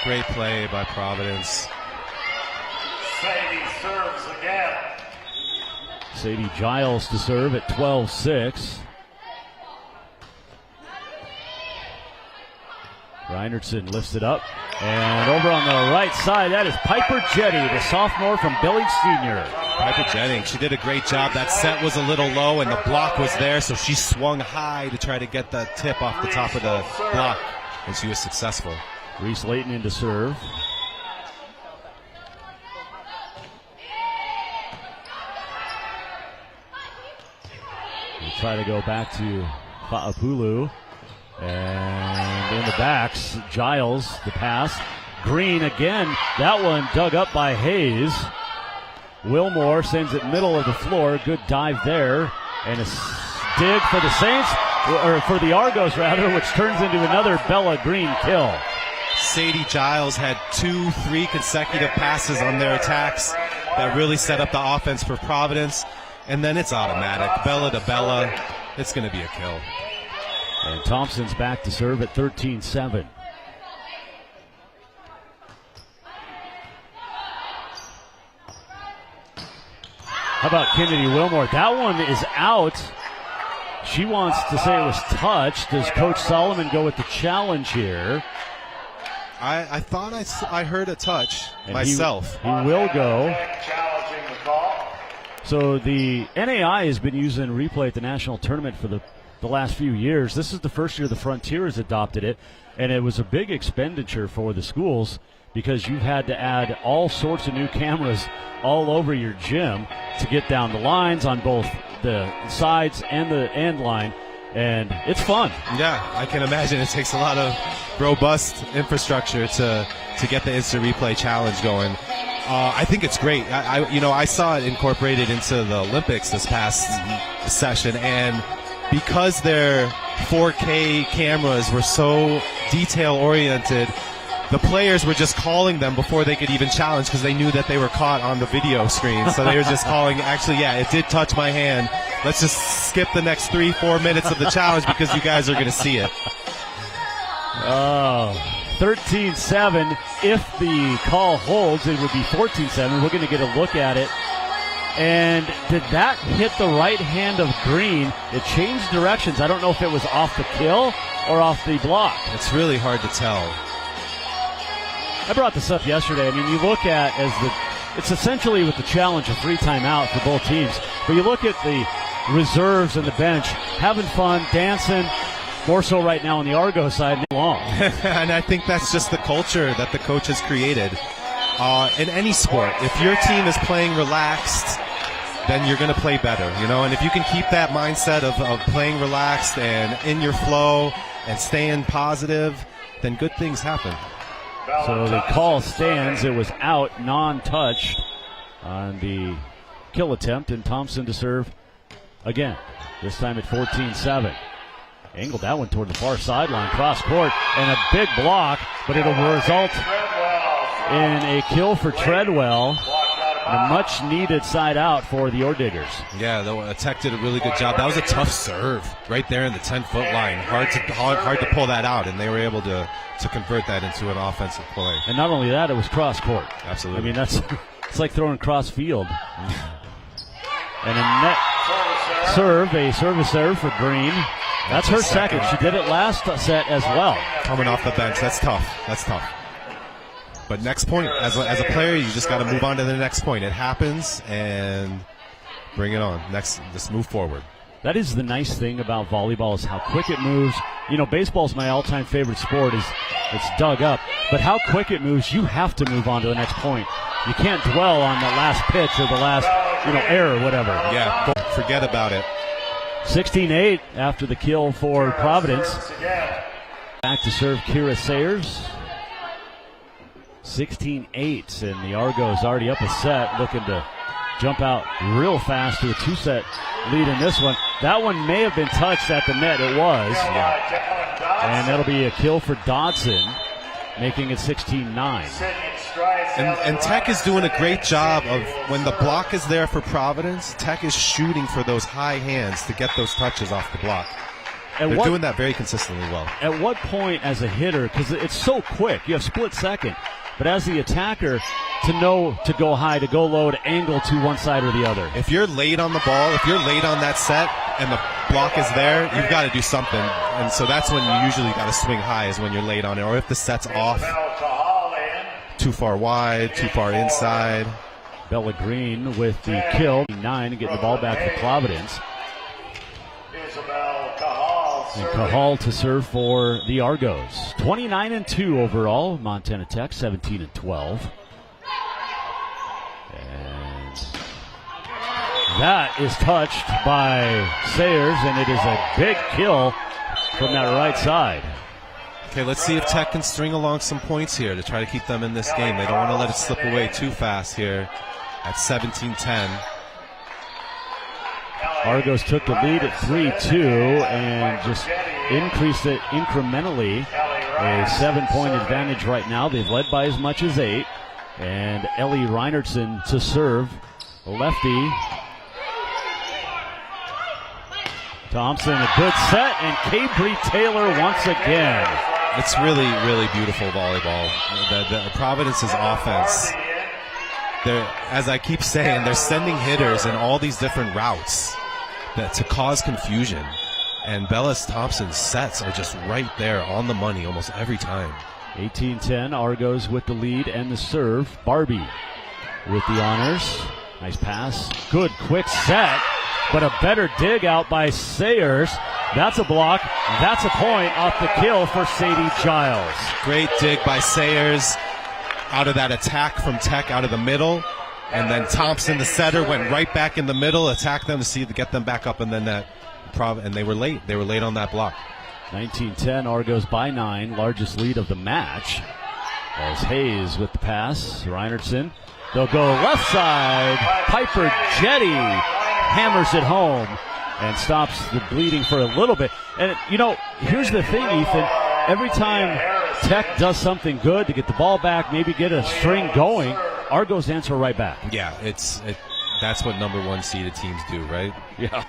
Great play by Providence. Sadie serves again. Sadie Giles to serve at 12-6. Reinertsen lifts it up, and over on the right side, that is Piper Jetty, the sophomore from Billings Senior. Piper Jetty, she did a great job. That set was a little low, and the block was there, so she swung high to try to get the tip off the top of the block, and she was successful. Reese Layton in to serve. We'll try to go back to Fa'upulu. And in the backs, Giles, the pass. Green again. That one dug up by Hayes. Wilmore sends it middle of the floor. Good dive there. And a dig for the Saints, or for the Argos rather, which turns into another Bella Green kill. Sadie Giles had 2-3 consecutive passes on their attacks that really set up the offense for Providence. And then it's automatic. Bella to Bella. It's going to be a kill. And Thompson's back to serve at 13-7. How about Kennedy Wilmore? That one is out. She wants to say it was touched. Does Coach Solomon go with the challenge here? I thought I heard a touch and myself. He will go. So the NAI has been using replay at the national tournament for the last few years. This is the first year the Frontier has adopted it, and it was a big expenditure for the schools because you've had to add all sorts of new cameras all over your gym to get down the lines on both the sides and the end line, and it's fun. Yeah, I can imagine it takes a lot of robust infrastructure to get the instant replay challenge going. I think it's great. I saw it incorporated into the Olympics this past session, and because their 4K cameras were so detail-oriented, the players were just calling them before they could even challenge because they knew that they were caught on the video screen. So they were just calling, actually, yeah, it did touch my hand. Let's just skip the next 3-4 minutes of the challenge because you guys are going to see it. 13-7. If the call holds, it would be 14-7. We're going to get a look at it. And did that hit the right hand of Green? It changed directions. I don't know if it was off the kill or off the block. It's really hard to tell. I brought this up yesterday. I mean, you look at it's essentially with the challenge a 3 timeout for both teams. But you look at the reserves and the bench having fun, dancing, more so right now on the Argo side, long. And I think that's just the culture that the coach has created. In any sport, if your team is playing relaxed, then you're going to play better, and if you can keep that mindset of playing relaxed and in your flow and staying positive, then good things happen. So the call stands. It was out, non-touched on the kill attempt, and Thompson to serve again, this time at 14-7. Angled that one toward the far sideline, cross court, and a big block, but it'll result in a kill for Treadwell. A much-needed side out for the Orediggers. Yeah, the Tech did a really good job. That was a tough serve right there in the 10-foot line. Hard to pull that out, and they were able to convert that into an offensive play. And not only that, it was cross court. Absolutely. I mean, it's like throwing cross field. And a net serve, a service serve for Green. That's her second. She did it last set as well. Coming off the bench, that's tough. But next point, as a player, you just got to move on to the next point. It happens, and bring it on. Just move forward. That is the nice thing about volleyball is how quick it moves. Baseball is my all-time favorite sport. It's dug up. But how quick it moves, you have to move on to the next point. You can't dwell on the last pitch or the last, error or whatever. Yeah, forget about it. 16-8 after the kill for Providence. Back to serve Kira Sayers. 16-8, and the Argos already up a set, looking to jump out real fast to a 2-set lead in this one. That one may have been touched at the net. It was. And that'll be a kill for Dodson, making it 16-9. And Tech is doing a great job of, when the block is there for Providence, Tech is shooting for those high hands to get those touches off the block. They're doing that very consistently well. At what point as a hitter, because it's so quick, you have split second, but as the attacker, to know to go high, to go low, to angle to one side or the other. If you're late on the ball, if you're late on that set and the block is there, you've got to do something. And so that's when you usually got to swing high, is when you're late on it. Or if the set's off, too far wide, too far inside. Bella Green with the kill, 9, and getting the ball back to Providence. And Cahal to serve for the Argos. 29-2 overall. Montana Tech 17-12. And that is touched by Sayers, and it is a big kill from that right side. Okay, let's see if Tech can string along some points here to try to keep them in this game. They don't want to let it slip away too fast here at 17-10. Argos took the lead at 3-2 and just increased it incrementally. A 7-point advantage right now. They've led by as much as 8. And Ellie Reinertsen to serve. Lefty. Thompson, a good set, and Cabri Taylor once again. It's really, really beautiful volleyball. The Providence's offense, as I keep saying, they're sending hitters in all these different routes to cause confusion. And Bellis Thompson's sets are just right there on the money almost every time. 18-10, Argos with the lead and the serve. Barbie with the honors. Nice pass. Good quick set, but a better dig out by Sayers. That's a block. That's a point off the kill for Sadie Giles. Great dig by Sayers out of that attack from Tech out of the middle. And then Thompson, the setter, went right back in the middle, attacked them to get them back up, and then and they were late. They were late on that block. 19-10, Argos by 9, largest lead of the match. As Hayes with the pass, Reinertsen. They'll go left side. Piper Jetty hammers it home and stops the bleeding for a little bit. And, here's the thing, Ethan. Every time Tech does something good to get the ball back, maybe get a string going, Argos answer right back. Yeah, that's what number 1 seeded teams do, right? Yeah.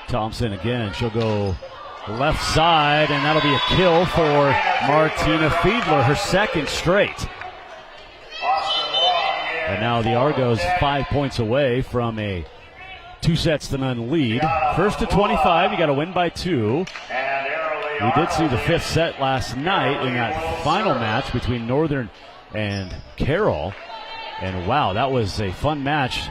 Thompson again. She'll go left side, and that'll be a kill for Martina Fiedler, her second straight. And now the Argos 5 points away from a 2-0 lead. First to 25, you got to win by 2. We did see the 5th set last night in that final match between Northern and Carroll. And wow, that was a fun match.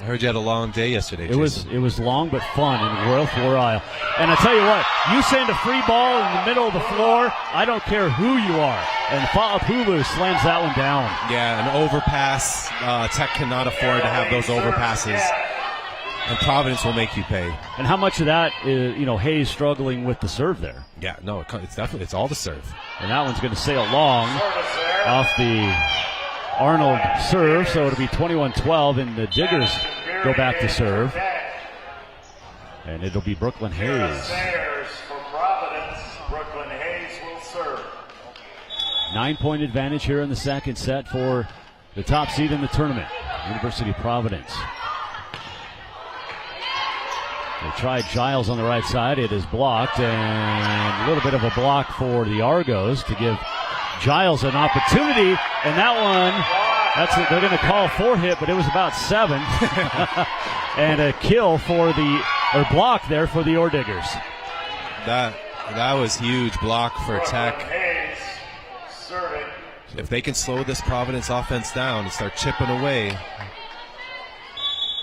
I heard you had a long day yesterday, Jason. It was long but fun in Royal Floor Isle. And I tell you what, you send a free ball in the middle of the floor, I don't care who you are. And Fa'apulu slams that one down. Yeah, an overpass. Tech cannot afford to have those overpasses. And Providence will make you pay. And how much of that is, Hayes struggling with the serve there? Yeah, no, it's all the serve. And that one's going to sail long off the Arnold serve, so it'll be 21-12, and the Diggers go back to serve. And it'll be Brooklyn Hayes. For Providence, Brooklyn Hayes will serve. 9-point advantage here in the second set for the top seed in the tournament, University of Providence. They tried Giles on the right side. It is blocked, and a little bit of a block for the Argos to give Giles an opportunity, and that one, they're going to call 4-hit, but it was about 7. And a kill block there for the Ordiggers. That was huge block for Tech. If they can slow this Providence offense down and start chipping away,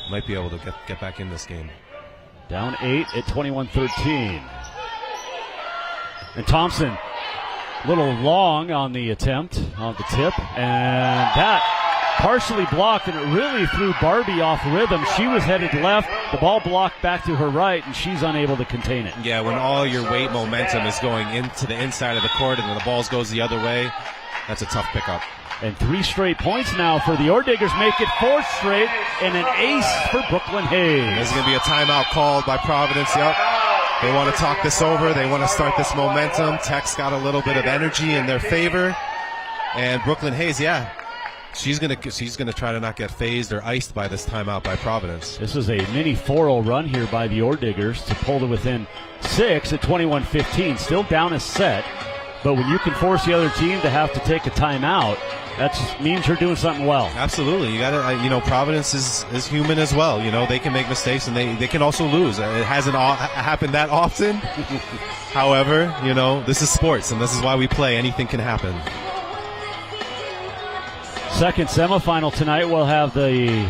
might be able to get back in this game. Down 8 at 21-13. And Thompson, a little long on the attempt, on the tip, and that partially blocked, and it really threw Barbie off rhythm. She was headed left, the ball blocked back to her right, and she's unable to contain it. Yeah, when all your weight momentum is going into the inside of the court and the ball goes the other way, that's a tough pickup. And 3 straight points now for the Orediggers, make it 4 straight, and an ace for Brooklyn Hayes. There's going to be a timeout called by Providence. Yep. They want to talk this over. They want to start this momentum. Tech's got a little bit of energy in their favor. And Brooklyn Hayes, yeah, she's gonna try to not get phased or iced by this timeout by Providence. This is a mini 4-0 run here by the Orediggers to pull to within 6 at 21-15. Still down a set, but when you can force the other team to have to take a timeout, that means you're doing something well. Absolutely. You got to, Providence is human as well. They can make mistakes and they can also lose. It hasn't happened that often. However, this is sports and this is why we play. Anything can happen. Second semifinal tonight, we'll have the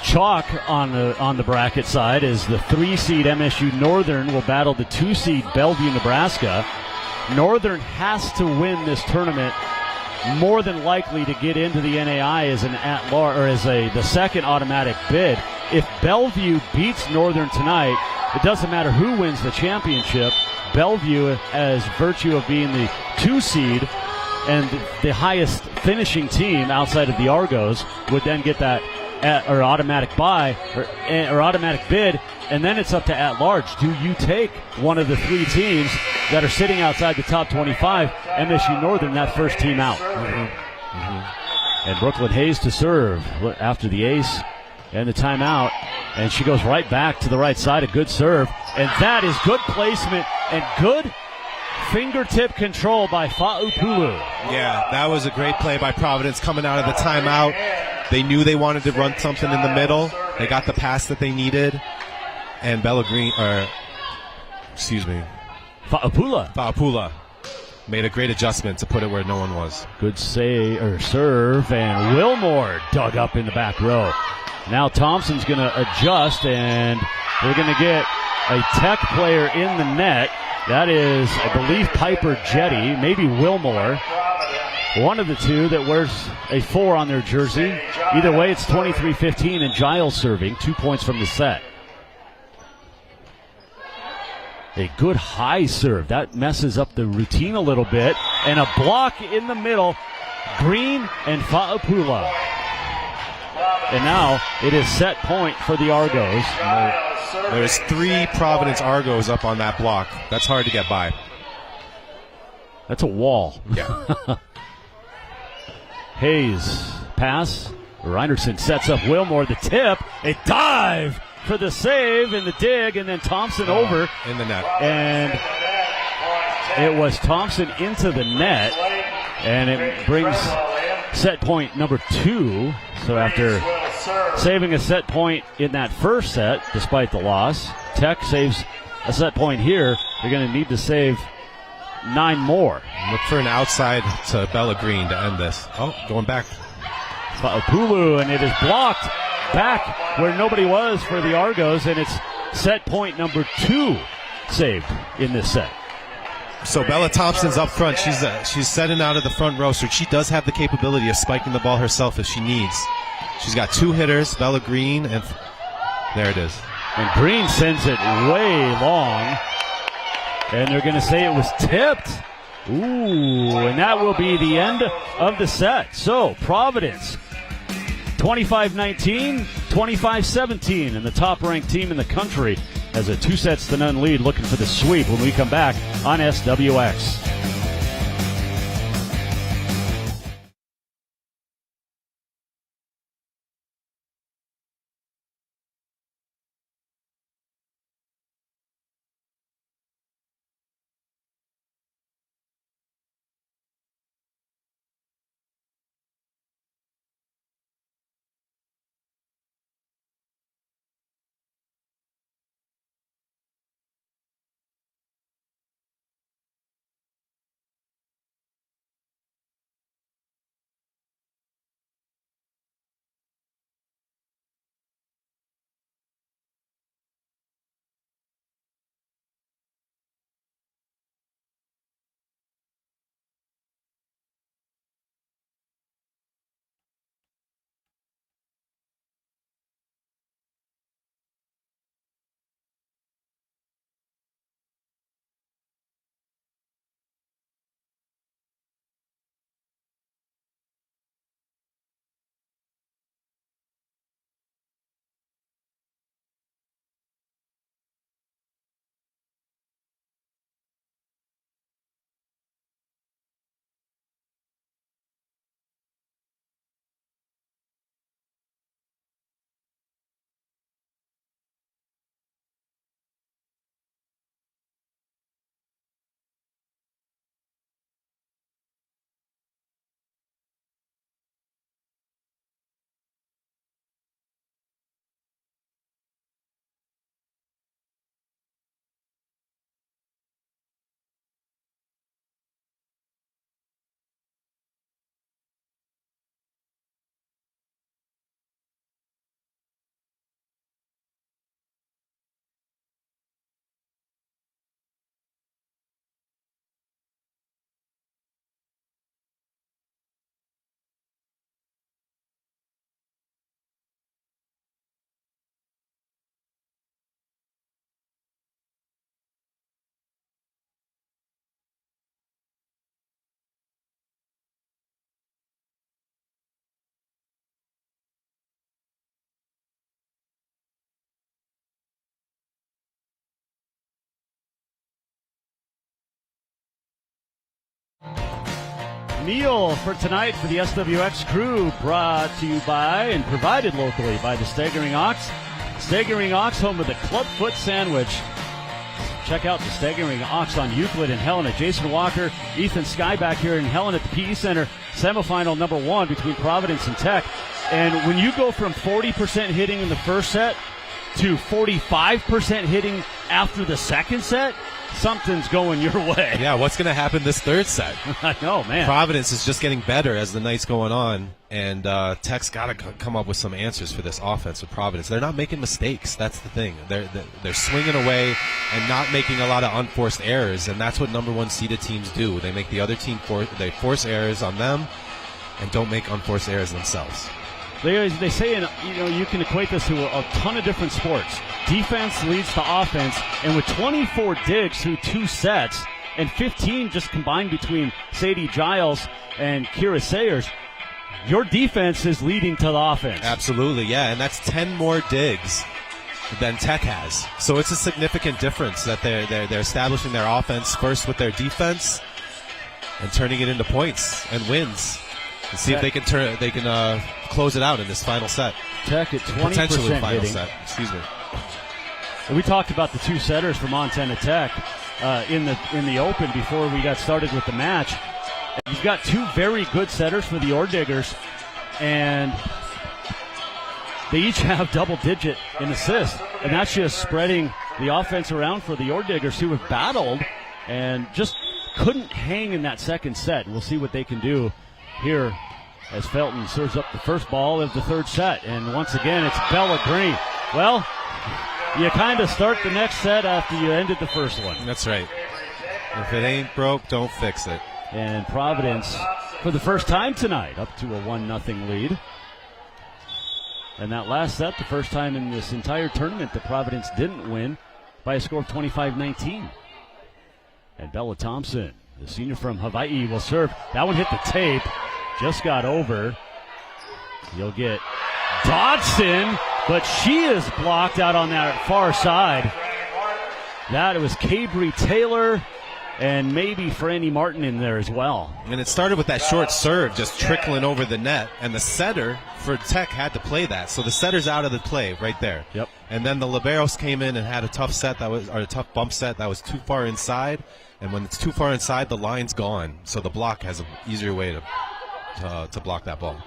chalk on the bracket side as the 3-seed MSU Northern will battle the 2-seed Bellevue, Nebraska. Northern has to win this tournament, more than likely to get into the NAI as an at-large or as the second automatic bid. If Bellevue beats Northern tonight, it doesn't matter who wins the championship. Bellevue, as virtue of being the 2-seed and the highest finishing team outside of the Argos, would then get that automatic buy or automatic bid, and then it's up to at-large. Do you take one of the 3 teams that are sitting outside the top 25, MSU Northern, that first team out? And Brooklyn Hayes to serve after the ace and the timeout, and she goes right back to the right side, a good serve, and that is good placement and good fingertip control by Fa'upulu. Yeah, that was a great play by Providence coming out of the timeout. They knew they wanted to run something in the middle. They got the pass that they needed. And Fa'upula made a great adjustment to put it where no one was. Good serve, and Wilmore dug up in the back row. Now Thompson's going to adjust, and they're going to get a Tech player in the net. That is, I believe, Piper Jetty, maybe Wilmore. One of the two that wears a 4 on their jersey. Either way, it's 23-15, and Giles serving, 2 points from the set. A good high serve. That messes up the routine a little bit. And a block in the middle. Green and Fa'upula. And now it is set point for the Argos. There's 3 Providence Argos up on that block. That's hard to get by. That's a wall. Yeah. Hayes, pass. Reinerson sets up Wilmore. The tip. A dive for the save and the dig, and then Thompson over. In the net. And it was Thompson into the net, and it brings set point number 2. So after saving a set point in that first set, despite the loss, Tech saves a set point here. They're going to need to save 9 more. Look for an outside to Bella Green to end this. Oh, going back. Fa'upulu, and it is blocked back where nobody was for the Argos, and it's set point number 2 saved in this set. So Bella Thompson's up front. She's setting out of the front row, so she does have the capability of spiking the ball herself if she needs. She's got 2 hitters, Bella Green, and there it is. And Green sends it way long, and they're going to say it was tipped. Ooh, and that will be the end of the set. So Providence 25-19, 25-17, and the top-ranked team in the country has a 2-0 lead, looking for the sweep when we come back on SWX. meal for tonight for the SWX crew, brought to you by and provided locally by the Staggering Ox. Staggering Ox, home of the Clubfoot Sandwich. Check out the Staggering Ox on Euclid in Helena. Jason Walker, Ethan Sky back here in Helena at the PE Center. Semifinal number 1 between Providence and Tech. And when you go from 40% hitting in the first set to 45% hitting after the second set, something's going your way. Yeah, what's going to happen this third set? I know, man. Providence is just getting better as the night's going on, and Tech's got to come up with some answers for this offense with Providence. They're not making mistakes. That's the thing. They're swinging away and not making a lot of unforced errors, and that's what number 1 seeded teams do. They make the other team they force errors on them and don't make unforced errors themselves. They say, you can equate this to a ton of different sports. Defense leads to offense, and with 24 digs through 2 sets and 15 just combined between Sadie Giles and Kira Sayers, your defense is leading to the offense. Absolutely, yeah, and that's 10 more digs than Tech has. So it's a significant difference that they're establishing their offense first with their defense and turning it into points and wins. And see if they can close it out in this final set. Tech at 20% potentially final hitting. set. Excuse me. We talked about the 2 setters for Montana Tech in the open before we got started with the match. You've got 2 very good setters for the Ore Diggers, and they each have double-digit in assists, and that's just spreading the offense around for the Ore Diggers, who have battled and just couldn't hang in that second set. We'll see what they can do here as Felton serves up the first ball of the third set. And once again, it's Bella Green. Well, you kind of start the next set after you ended the first one. That's right. If it ain't broke, don't fix it. And Providence, for the first time tonight, up to a 1-0 lead. And that last set, the first time in this entire tournament that Providence didn't win by a score of 25-19. And Bella Thompson, the senior from Hawaii, will serve. That one hit the tape. Just got over. You'll get Dodson, but she is blocked out on that far side. That it was Cabry Taylor and maybe Franny Martin in there as well. And it started with that short serve just trickling over the net, and the setter for Tech had to play that. So the setter's out of the play right there. Yep. And then the liberos came in and had a tough bump set that was too far inside. And when it's too far inside, the line's gone. So the block has an easier way to block that ball.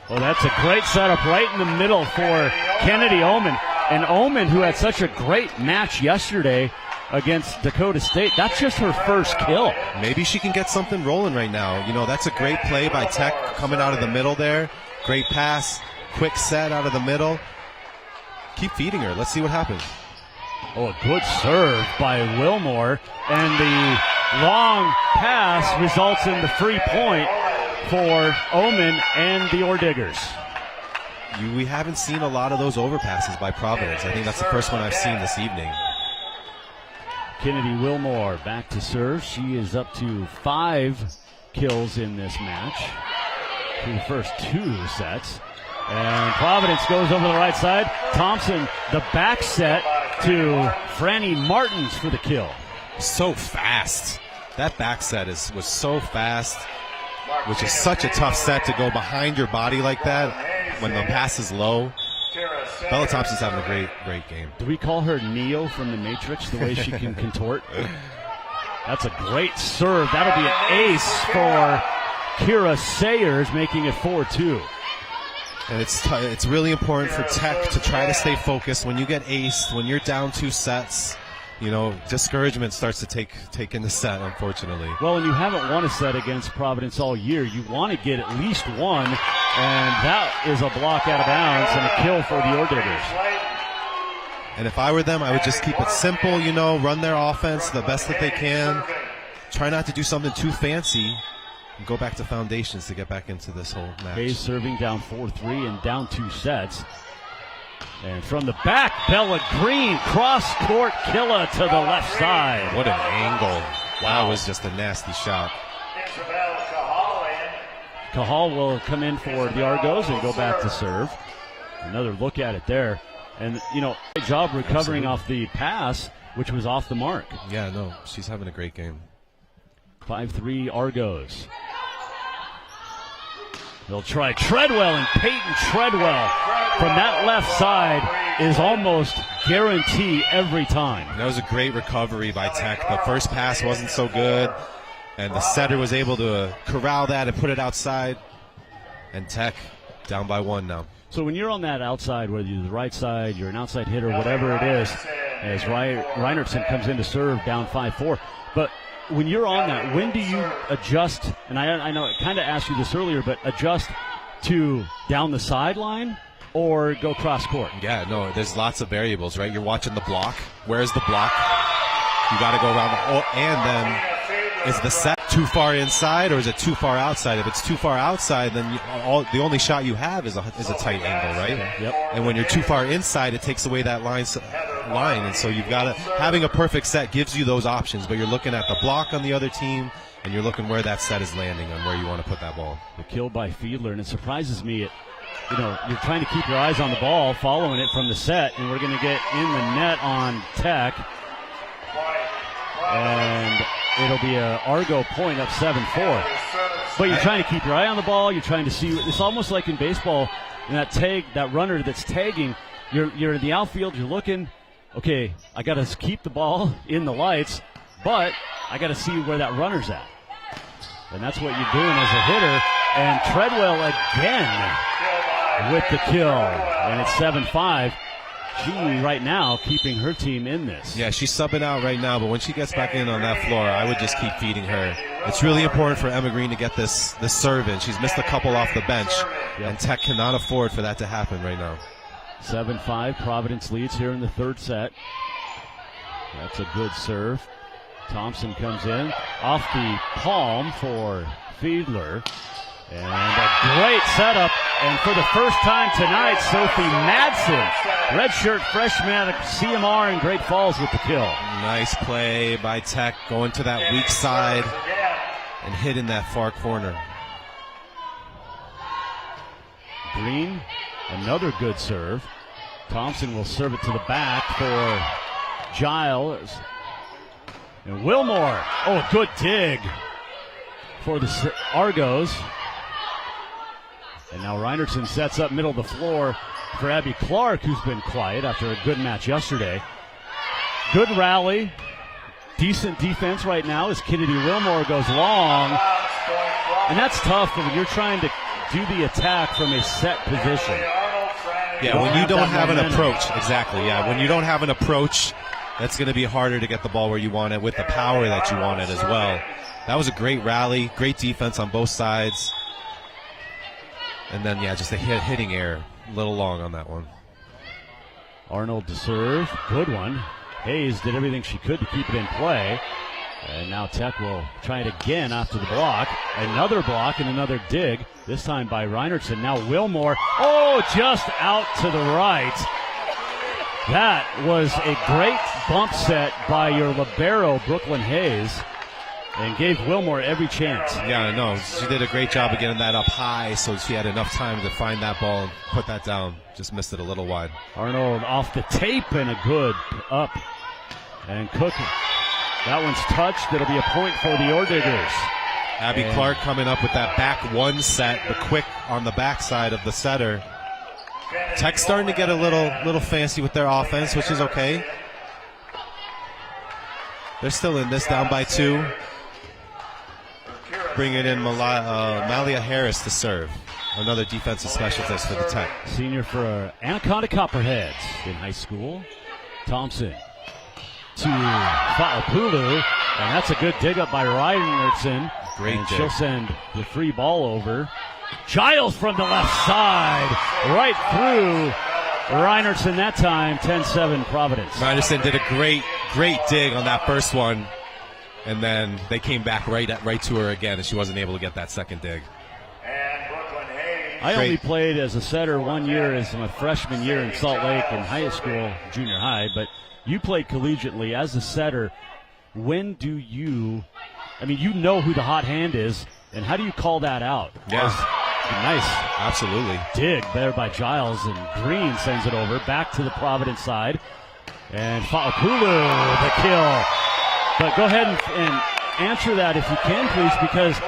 Well, that's a great setup right in the middle for Kennedy Oman. And Oman, who had such a great match yesterday against Dakota State, that's just her first kill. Maybe she can get something rolling right now. That's a great play by Tech coming out of the middle there. Great pass, quick set out of the middle. Keep feeding her. Let's see what happens. Oh, a good serve by Wilmore. And the long pass results in the free point for Oman and the Ore Diggers. We haven't seen a lot of those overpasses by Providence. I think that's the first one I've seen this evening. Kennedy Wilmore back to serve. She is up to 5 kills in this match through the first 2 sets. And Providence goes over the right side. Thompson, the back set to Franny Martins for the kill. So fast. That back set was so fast, which is such a tough set to go behind your body like that when the pass is low. Bella Thompson's having a great game. Do we call her Neo from the Matrix, the way she can contort? That's a great serve. That'll be an ace for Kira Sayers, making it 4-2. And it's really important for Tech to try to stay focused. When you get aced, when you're down 2 sets, discouragement starts to take in the set, unfortunately. Well, and you haven't won a set against Providence all year. You want to get at least one, and that is a block out of bounds and a kill for the Ore Diggers. And if I were them, I would just keep it simple, run their offense the best that they can. Try not to do something too fancy. And go back to foundations to get back into this whole match. Hayes serving down 4-3 and down 2 sets. And from the back, Bella Green, cross-court killer to the left side. What an angle. Wow, it was just a nasty shot. Cahal will come in for the Argos and go back to serve. Another look at it there. And, great job recovering off the pass, which was off the mark. Yeah, no, she's having a great game. 5-3 Argos. They'll try Treadwell, and Peyton Treadwell from that left side is almost guarantee every time. That was a great recovery by Tech. The first pass wasn't so good, and the setter was able to corral that and put it outside. And Tech down by 1 now. So when you're on that outside, whether you're the right side, you're an outside hitter, whatever it is, as Reinertsen comes in to serve down 5-4. But when you're on that, when do you adjust? And I know I kind of asked you this earlier, but adjust to down the sideline or go cross court? Yeah, no, there's lots of variables, right? You're watching the block. Where's the block? You got to go around and then is the set too far inside or is it too far outside? If it's too far outside, then the only shot you have is a tight angle, right? Yep. And when you're too far inside, it takes away that line, and so you've got to having a perfect set gives you those options. But you're looking at the block on the other team, and you're looking where that set is landing and where you want to put that ball. The kill by Fiedler, and it surprises me. You're trying to keep your eyes on the ball, following it from the set, and we're going to get in the net on Tech. And it'll be a Argo point up 7-4. But you're trying to keep your eye on the ball. You're trying to see. It's almost like in baseball, in that runner that's tagging, you're in the outfield, you're looking, okay, I got to keep the ball in the lights, but I got to see where that runner's at. And that's what you're doing as a hitter. And Treadwell again with the kill. And it's 7-5. She right now keeping her team in this. Yeah, she's subbing out right now, but when she gets back in on that floor, I would just keep feeding her. It's really important for Emma Green to get this serve in. She's missed a couple off the bench, and Tech cannot afford for that to happen right now. 7-5, Providence leads here in the third set. That's a good serve. Thompson comes in off the palm for Fiedler. And a great setup. And for the first time tonight, Sophie Madsen, redshirt freshman out of CMR in Great Falls with the kill. Nice play by Tech, going to that weak side and hitting that far corner. Green, another good serve. Thompson will serve it to the back for Giles. And Wilmore, good dig for the Argos. And now Reinertsen sets up middle of the floor for Abby Clark, who's been quiet after a good match yesterday. Good rally. Decent defense right now as Kennedy Wilmore goes long. And that's tough when you're trying to do the attack from a set position. Yeah, when you don't have an approach. Exactly, yeah. When you don't have an approach, that's going to be harder to get the ball where you want it with the power that you want it as well. That was a great rally, great defense on both sides. And then, just a hitting error. A little long on that one. Arnold to serve. Good one. Hayes did everything she could to keep it in play. And now Tech will try it again after the block. Another block and another dig. This time by Reinertsen. Now Wilmore. Just out to the right. That was a great bump set by your libero, Brooklyn Hayes. And gave Wilmore every chance. Yeah, no, she did a great job of getting that up high, so she had enough time to find that ball and put that down. Just missed it a little wide. Arnold off the tape and a good up. And Cook, that one's touched. It'll be a point for the Ordiggers. Abby Clark coming up with that back one set, the quick on the backside of the setter. Tech starting to get a little fancy with their offense, which is okay. They're still in this, down by 2. Bringing in Malia Harris to serve. Another defensive specialist for the Tech. Senior for Anaconda Copperheads in high school. Thompson to Fa'apulu. And that's a good dig up by Reinertsen. Great dig. She'll send the free ball over. Giles from the left side. Right through Reinertsen that time. 10-7 Providence. Reinertsen did a great dig on that first one. And then they came back right to her again, and she wasn't able to get that second dig. I only played as a setter 1 year as my freshman year in Salt Lake in high school, junior high, but you played collegiately as a setter. When do you know who the hot hand is, and how do you call that out? Yeah. Nice. Absolutely. Dig there by Giles, and Green sends it over back to the Providence side. And Fa'apulu, the kill. But go ahead and answer that if you can, please, because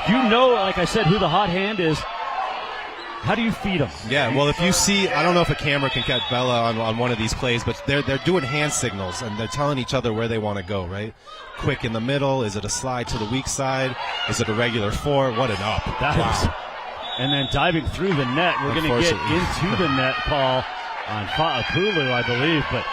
you know, like I said, who the hot hand is. How do you feed them? Yeah, well, if you see, I don't know if a camera can catch Bella on one of these plays, but they're doing hand signals, and they're telling each other where they want to go, right? Quick in the middle. Is it a slide to the weak side? Is it a regular 4? What an up. And then diving through the net. We're going to get into the net call on Fa'apulu, I believe, but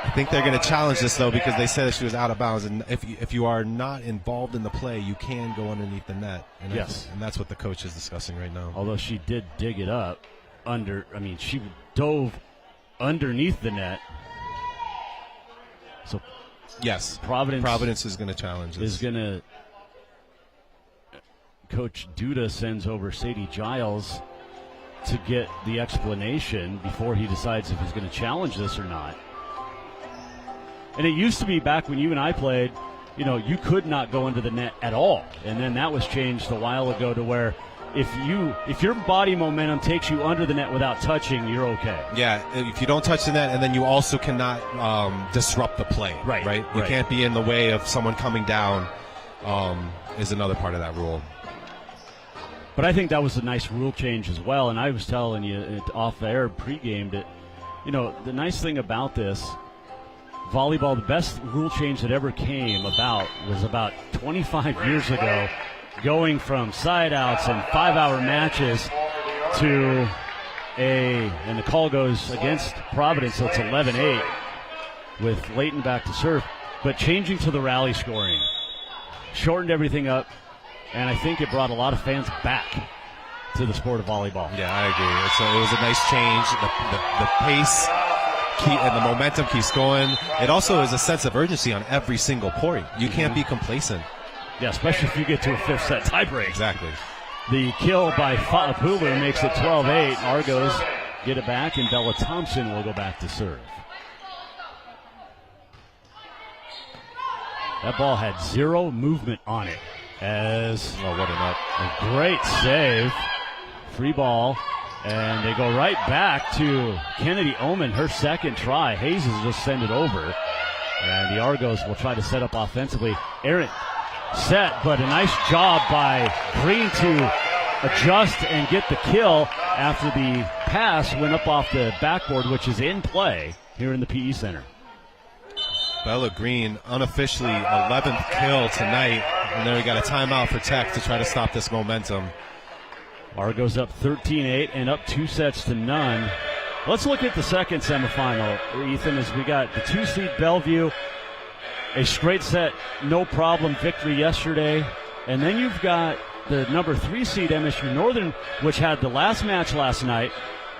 I think they're going to challenge this, though, because they said that she was out of bounds. And if you are not involved in the play, you can go underneath the net. And yes. And that's what the coach is discussing right now. Although she did dig it up she dove underneath the net. So, yes, Providence is going to challenge this. Is going to. Coach Duda sends over Sadie Giles to get the explanation before he decides if he's going to challenge this or not. And it used to be back when you and I played, you could not go into the net at all. And then that was changed a while ago to where if your body momentum takes you under the net without touching, you're okay. Yeah, if you don't touch the net, and then you also cannot disrupt the play. Right? You can't be in the way of someone coming down is another part of that rule. But I think that was a nice rule change as well. And I was telling you off the air pregame that, the nice thing about this, volleyball, the best rule change that ever came about was about 25 years ago, going from side outs and 5-hour matches to and the call goes against Providence, so it's 11-8 with Layton back to serve, but changing to the rally scoring. Shortened everything up, and I think it brought a lot of fans back to the sport of volleyball. Yeah, I agree. It was a nice change. The pace and the momentum keeps going. It also is a sense of urgency on every single point. You can't be complacent. Yeah, especially if you get to a fifth set tiebreak. Exactly. The kill by Fa'apulu makes it 12-8. Argos get it back, and Bella Thompson will go back to serve. That ball had zero movement on it. What an up. A great save. Free ball. And they go right back to Kennedy Oman, her second try. Hayes has just sent it over. And the Argos will try to set up offensively. Errant set, but a nice job by Green to adjust and get the kill after the pass went up off the backboard, which is in play here in the PE Center. Bella Green, unofficially 11th kill tonight. And then we got a timeout for Tech to try to stop this momentum. Argos up 13-8 and up 2-0. Let's look at the second semifinal, Ethan, as we got the 2-seed Bellevue, a straight set, no problem victory yesterday. And then you've got the number 3 seed MSU Northern, which had the last match last night,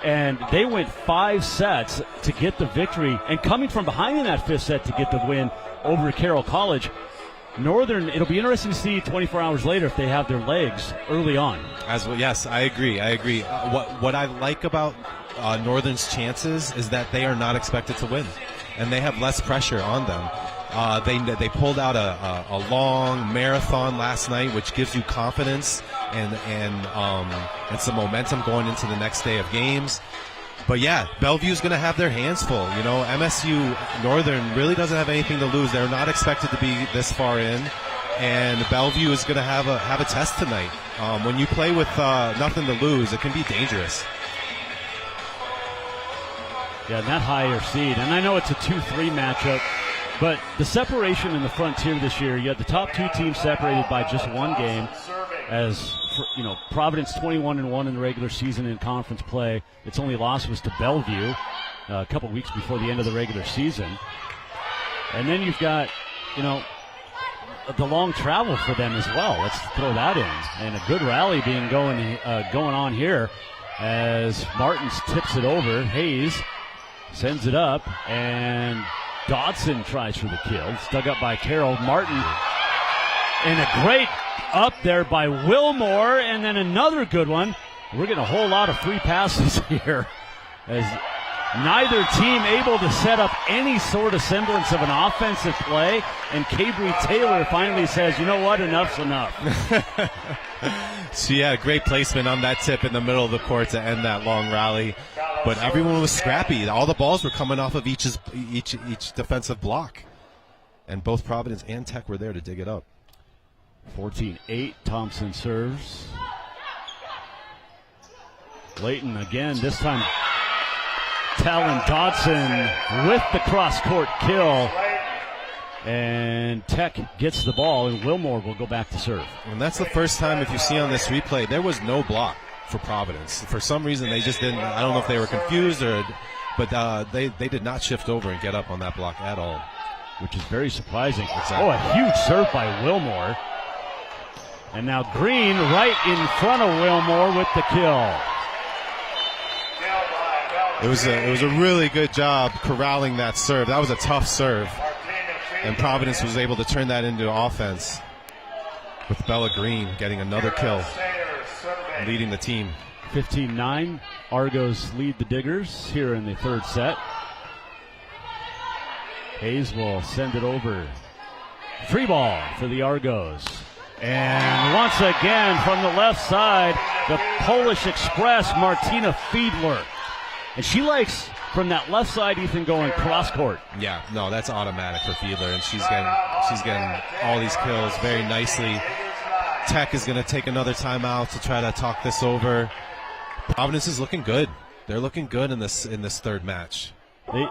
and they went 5 sets to get the victory. And coming from behind in that 5th set to get the win over Carroll College. Northern, it'll be interesting to see 24 hours later if they have their legs early on. Yes, I agree. What I like about Northern's chances is that they are not expected to win, and they have less pressure on them. They pulled out a long marathon last night, which gives you confidence and some momentum going into the next day of games. But yeah, Bellevue's going to have their hands full. MSU Northern really doesn't have anything to lose. They're not expected to be this far in, and Bellevue is going to have a test tonight. When you play with nothing to lose, it can be dangerous. Yeah, that higher seed, and I know it's a 2-3 matchup, but the separation in the Frontier this year, you had the top 2 teams separated by just 1 game. Providence 21-1 in the regular season in conference play. Its only loss was to Bellevue a couple weeks before the end of the regular season. And then you've got, the long travel for them as well. Let's throw that in. And a good rally going on here as Martins tips it over. Hayes sends it up, and Dodson tries for the kill. It's dug up by Carroll. Martin, and a great up there by Wilmore, and then another good one. We're getting a whole lot of free passes here as neither team able to set up any sort of semblance of an offensive play, and Cabry Taylor finally says, you know what, enough's enough. So yeah, great placement on that tip in the middle of the court to end that long rally. But everyone was scrappy. All the balls were coming off of each defensive block. And both Providence and Tech were there to dig it up. 14-8, Thompson serves. Layton again, this time Talon Dodson with the cross-court kill. And Tech gets the ball, and Wilmore will go back to serve. And that's the first time, if you see on this replay, there was no block for Providence. For some reason, they just didn't. I don't know if they were confused but they did not shift over and get up on that block at all. Which is very surprising. Exactly. Oh, a huge serve by Wilmore. And now Green right in front of Wilmore with the kill. It was a really good job corralling that serve. That was a tough serve. And Providence was able to turn that into offense with Bella Green getting another kill, leading the team. 15-9. Argos lead the Diggers here in the third set. Hayes will send it over. Free ball for the Argos. And once again from the left side, the Polish Express, Martina Fiedler. And she likes, from that left side, Ethan, going cross court. Yeah, no, that's automatic for Fiedler, and she's getting all these kills very nicely. Tech is going to take another timeout to try to talk this over. Providence is looking good. They're looking good in this third match.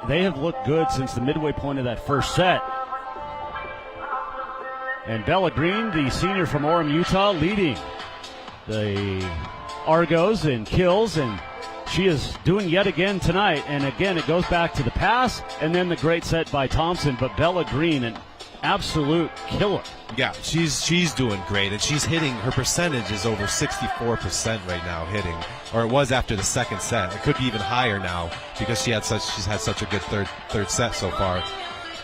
They have looked good since the midway point of that first set. And Bella Green, the senior from Orem, Utah, leading the Argos in kills, and she is doing yet again tonight. And again, it goes back to the pass and then the great set by Thompson. But Bella Green, an absolute killer. Yeah, she's doing great, and she's hitting. Her percentage is over 64% right now hitting, or it was after the second set. It could be even higher now because she's had such a good third set so far.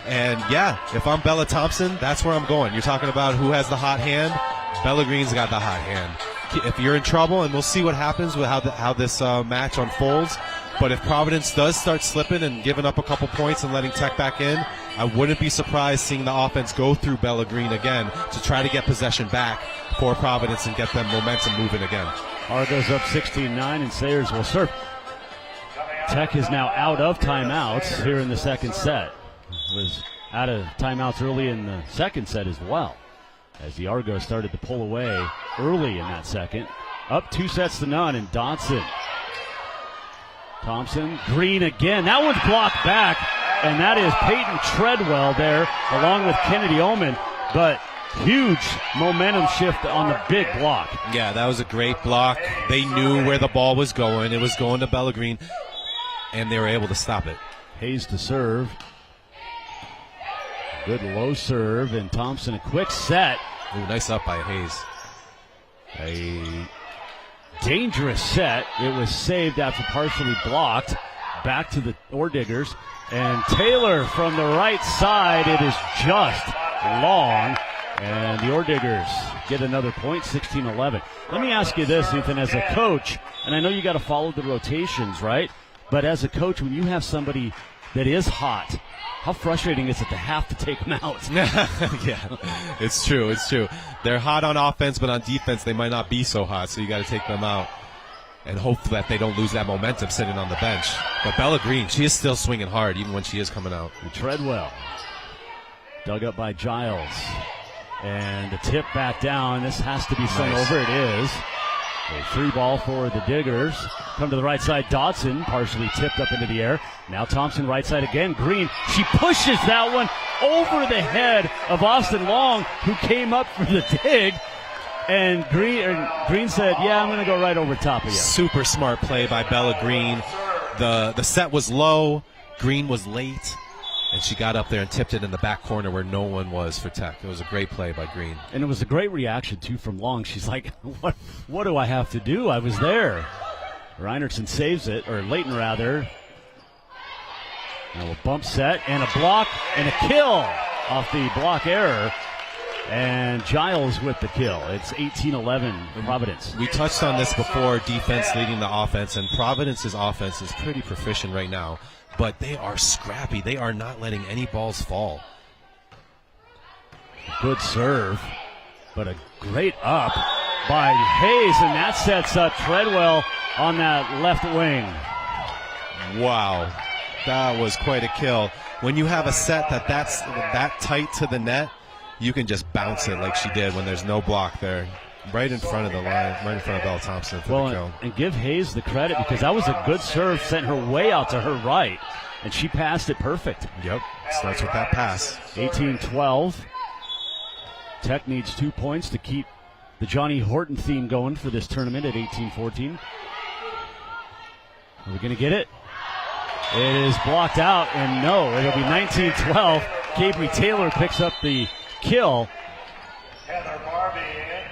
And yeah, if I'm Bella Thompson, that's where I'm going. You're talking about who has the hot hand. Bella Green's got the hot hand. If you're in trouble, and we'll see what happens with how this match unfolds, but if Providence does start slipping and giving up a couple points and letting Tech back in, I wouldn't be surprised seeing the offense go through Bella Green again to try to get possession back for Providence and get them momentum moving again. Argos up 16-9, and Sayers will serve. Tech is now out of timeouts here in the second set. Was out of timeouts early in the second set as well, as the Argos started to pull away early in that second. Up 2-0, and Dodson. Thompson, Green again. That one's blocked back, and that is Peyton Treadwell there, along with Kennedy Oman. But huge momentum shift on the big block. Yeah, that was a great block. They knew where the ball was going. It was going to Bella Green, and they were able to stop it. Hayes to serve. Good low serve, and Thompson a quick set. Ooh, nice up by Hayes. A dangerous set. It was saved after partially blocked. Back to the Diggers. And Taylor from the right side. It is just long. And the Diggers get another point, 16-11. Let me ask you this, Ethan, as a coach, and I know you got to follow the rotations, right? But as a coach, when you have somebody that is hot, how frustrating is it to have to take them out? Yeah, it's true. They're hot on offense, but on defense they might not be so hot, so you got to take them out and hope that they don't lose that momentum sitting on the bench. But Bella Green, she is still swinging hard even when she is coming out. And Treadwell, dug up by Giles. And the tip back down. This has to be sent over. It is. A free ball for the Diggers. Come to the right side. Dodson partially tipped up into the air. Now Thompson right side again. Green. She pushes that one over the head of Austin Long, who came up for the dig. And Green said, yeah, I'm going to go right over top of you. Super smart play by Bella Green. The set was low. Green was late. And she got up there and tipped it in the back corner where no one was for Tech. It was a great play by Green. And it was a great reaction, too, from Long. She's like, what do I have to do? I was there. Reinertson saves it, or Layton, rather. Now a bump set and a block and a kill off the block error. And Giles with the kill. It's 18-11 Providence. We touched on this before, defense leading the offense, and Providence's offense is pretty proficient right now. But they are scrappy. They are not letting any balls fall. Good serve, but a great up by Hayes, and that sets up Treadwell on that left wing. Wow, that was quite a kill. When you have a set that's that tight to the net, you can just bounce it like she did when there's no block there. Right in front of the line, right in front of Bella Thompson for the kill. And give Hayes the credit because that was a good serve, sent her way out to her right, and she passed it perfect. Yep, starts with that pass. 18-12. Tech needs 2 points to keep the Johnny Horton theme going for this tournament at 18-14. Are we going to get it? It is blocked out, and no, it'll be 19-12. Capri Taylor picks up the kill. Heather Barbie in.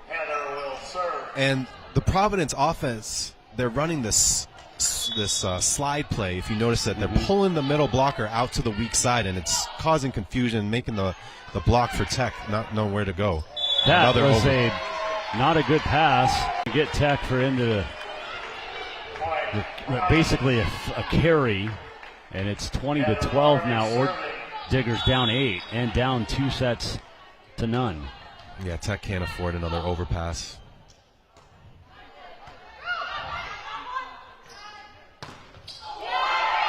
Heather will serve. And the Providence offense, they're running this slide play. If you notice that they're pulling the middle blocker out to the weak side, and it's causing confusion, making the block for Tech not know where to go. That was not a good pass to get Tech for into basically a carry, and it's 20-12 now. Or Diggers down 8 and down 2 sets to none. Yeah, Tech can't afford another overpass.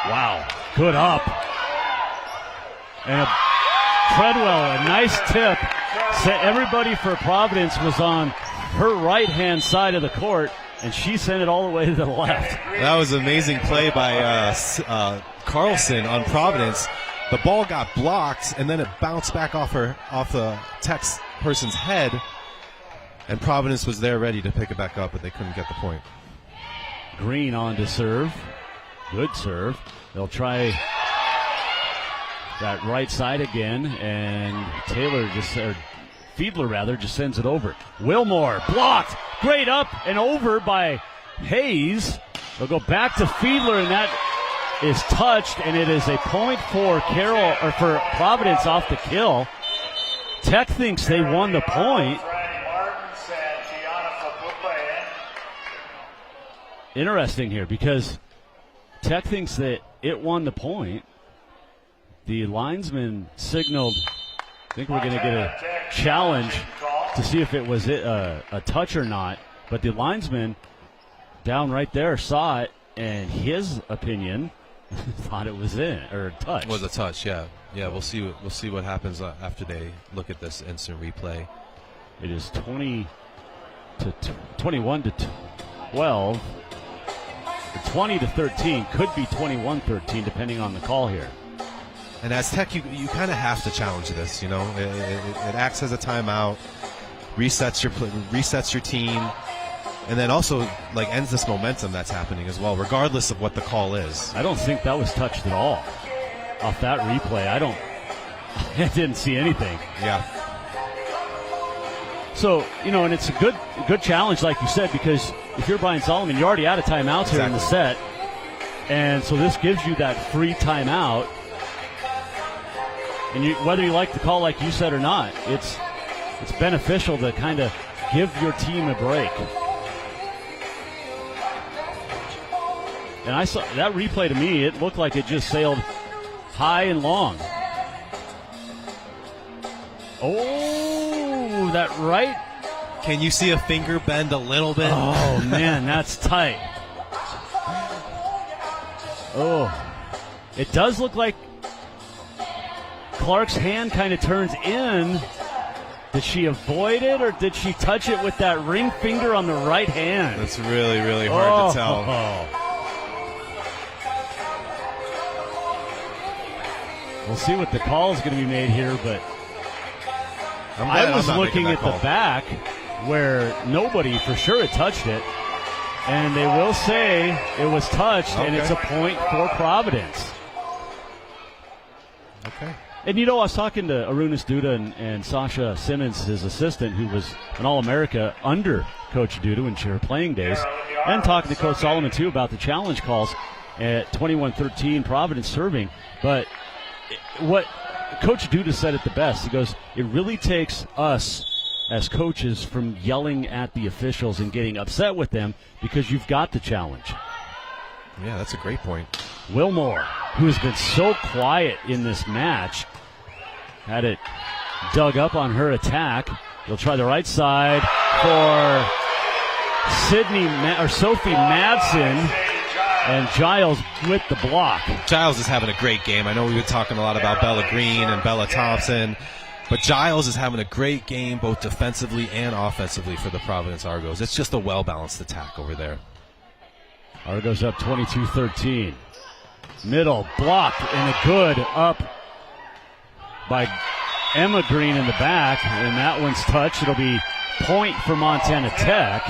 Wow, good up. And Treadwell, a nice tip. Everybody for Providence was on her right-hand side of the court, and she sent it all the way to the left. That was an amazing play by Carlson on Providence. The ball got blocked, and then it bounced back off the Tech's person's head, and Providence was there ready to pick it back up, but they couldn't get the point. Green on to serve. Good serve. They'll try that right side again, and Fiedler just sends it over. Wilmore blocked. Great up and over by Hayes. They'll go back to Fiedler, and that is touched, and it is a point for for Providence off the kill. Tech thinks they won the point. Interesting here because Tech thinks that it won the point. The linesman signaled, I think we're going to get a challenge to see if it was a touch or not, but the linesman down right there saw it, and his opinion thought it was a touch. It was a touch, yeah. Yeah, we'll see what happens after they look at this instant replay. It is 21-12. 20-13, could be 21-13 depending on the call here. And as Tech, you kind of have to challenge this. You know, it acts as a timeout, resets your team, and then also like ends this momentum that's happening as well, regardless of what the call is. I don't think that was touched at all off that replay. I didn't see anything. Yeah. So, and it's a good challenge, like you said, because if you're Brian Solomon, you're already out of timeouts here in the set. And so this gives you that free timeout. And whether you like the call like you said or not, it's beneficial to kind of give your team a break. And I saw that replay to me, it looked like it just sailed high and long. Oh, that right. Can you see a finger bend a little bit? Oh, man, that's tight. Oh, it does look like Clark's hand kind of turns in. Did she avoid it, or did she touch it with that ring finger on the right hand? That's really, really hard to tell. We'll see what the call is going to be made here, but I was looking at the back where nobody for sure had touched it, and they will say it was touched, and it's a point for Providence. Okay. And I was talking to Arunas Duda and Sasha Simmons, his assistant, who was an All-America under Coach Duda in her playing days, and talking to Coach Solomon, too, about the challenge calls at 21-13, Providence serving. But what Coach Duda said it the best. He goes, it really takes us as coaches from yelling at the officials and getting upset with them because you've got the challenge. Yeah, that's a great point. Wilmore, who has been so quiet in this match, had it dug up on her attack. They'll try the right side for Sophie Madsen, and Giles with the block. Giles is having a great game. I know we were talking a lot about Bella Green and Bella Thompson, But Giles is having a great game both defensively and offensively for the Providence Argos. It's just a well-balanced attack over there. Argos up 22-13. Middle, blocked, and a good up by Emma Green in the back, and that one's touched. It'll be point for Montana Tech,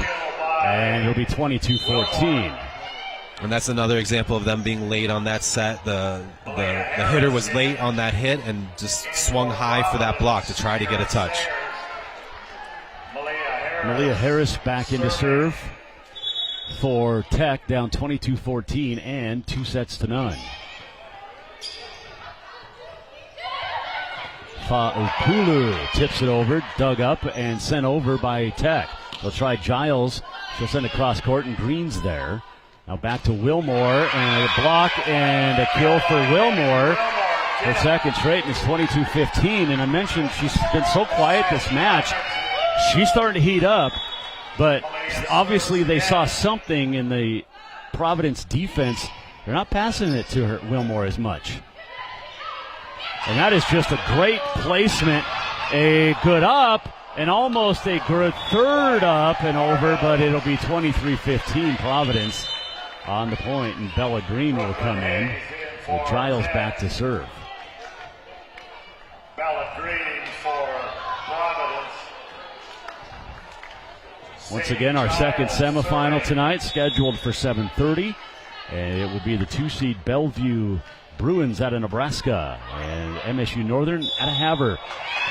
and it'll be 22-14. And that's another example of them being late on that set. The hitter was late on that hit and just swung high for that block to try to get a touch. Malia Harris back into serve for Tech, down 22-14 and 2-0. Fa'upulu tips it over, dug up and sent over by Tech. They'll try Giles. She'll send it cross court, and Green's there. Now back to Wilmore, and a block and a kill for Wilmore. Her second straight, and it's 22-15. And I mentioned she's been so quiet this match. She's starting to heat up, but obviously they saw something in the Providence defense. They're not passing it to her, Wilmore, as much. And that is just a great placement. A good up, and almost a good third up and over, but it'll be 23-15 Providence on the point, and Bella Green will come in with Giles back to serve. Bella Green for Providence. Once again, our second semifinal tonight, scheduled for 7:30, and it will be the 2-seed Bellevue Bruins out of Nebraska and MSU Northern out of Havre,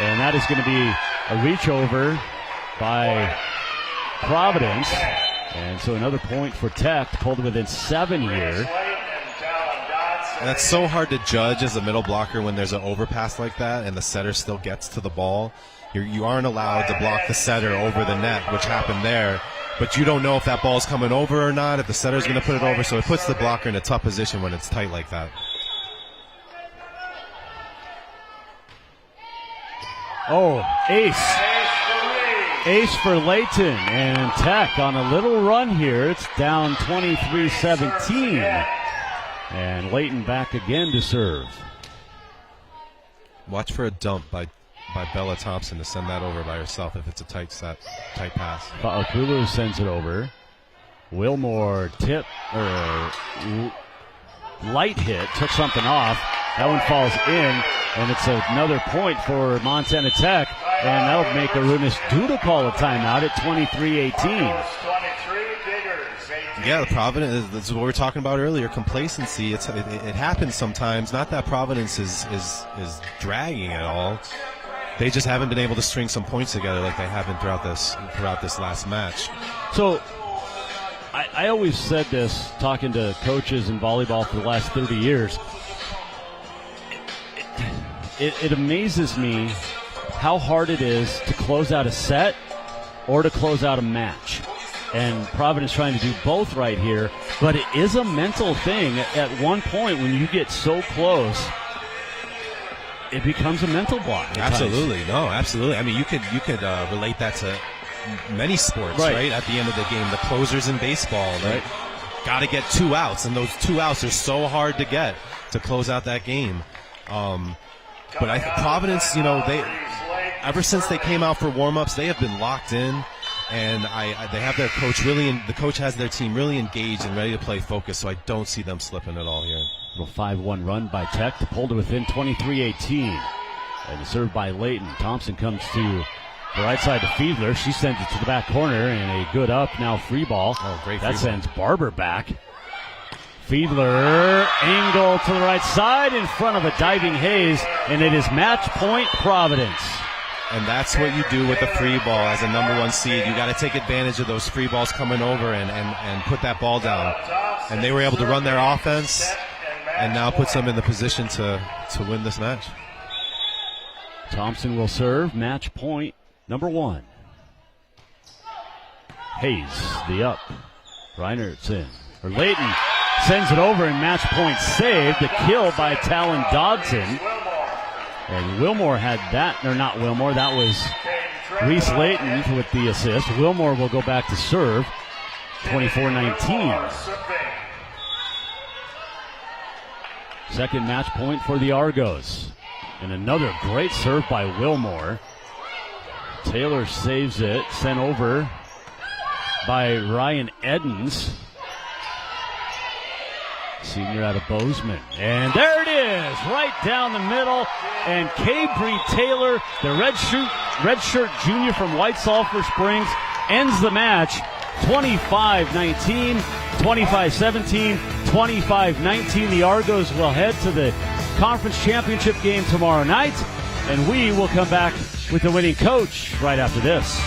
and that is going to be a reach over by Providence. And so another point for Tech, pulled within 7 here. And that's so hard to judge as a middle blocker when there's an overpass like that and the setter still gets to the ball. You aren't allowed to block the setter over the net, which happened there. But you don't know if that ball's coming over or not, if the setter's going to put it over. So it puts the blocker in a tough position when it's tight like that. Oh, ace for Layton, and Tech on a little run here. It's down 23-17, and Layton back again to serve. Watch for a dump by Bella Thompson to send that over by herself if it's a tight pass. Fa'upulu sends it over. Wilmore light hit, took something off. That one falls in, and it's another point for Montana Tech, and that'll make Arunas Duda call a timeout at 23-18. Yeah, the Providence, this is what we were talking about earlier, complacency. It happens sometimes. Not that Providence is dragging at all. They just haven't been able to string some points together like they have been throughout this last match. So I always said this, talking to coaches in volleyball for the last 30 years. It amazes me how hard it is to close out a set or to close out a match. And Providence trying to do both right here, but it is a mental thing. At one point when you get so close, it becomes a mental block. Absolutely. No, absolutely. I mean, you could relate that to many sports, right? At the end of the game, the closers in baseball, right? Got to get 2 outs, and those 2 outs are so hard to get to close out that game. But Providence, they ever since they came out for warm-ups, they have been locked in, and they have their coach the coach has their team really engaged and ready to play focus, so I don't see them slipping at all here. Little 5-1 run by Tech to pull to within 23-18. And served by Layton. Thompson comes to the right side to Fiedler. She sends it to the back corner, and a good up, now free ball. Oh, great that free sends Barber back. Fiedler, angle to the right side in front of a diving Hayes, and it is match point Providence. And that's what you do with the free ball as a number 1 seed. You got to take advantage of those free balls coming over and put that ball down. And they were able to run their offense and now puts them in the position to win this match. Thompson will serve, match point number 1. Hayes, the up. Reinert's in. Or Layton sends it over, and match point saved. The kill by Talon Dodson. And Wilmore had that, or not Wilmore, that was Reese Layton with the assist. Wilmore will go back to serve, 24-19. Second match point for the Argos. And another great serve by Wilmore. Taylor saves it, sent over by Ryan Edens. Senior out of Bozeman. And there it is, right down the middle. And Cabry Taylor, the redshirt junior from White Sulphur Springs, ends the match 25-19, 25-17, 25-19. The Argos will head to the conference championship game tomorrow night, and we will come back with the winning coach right after this.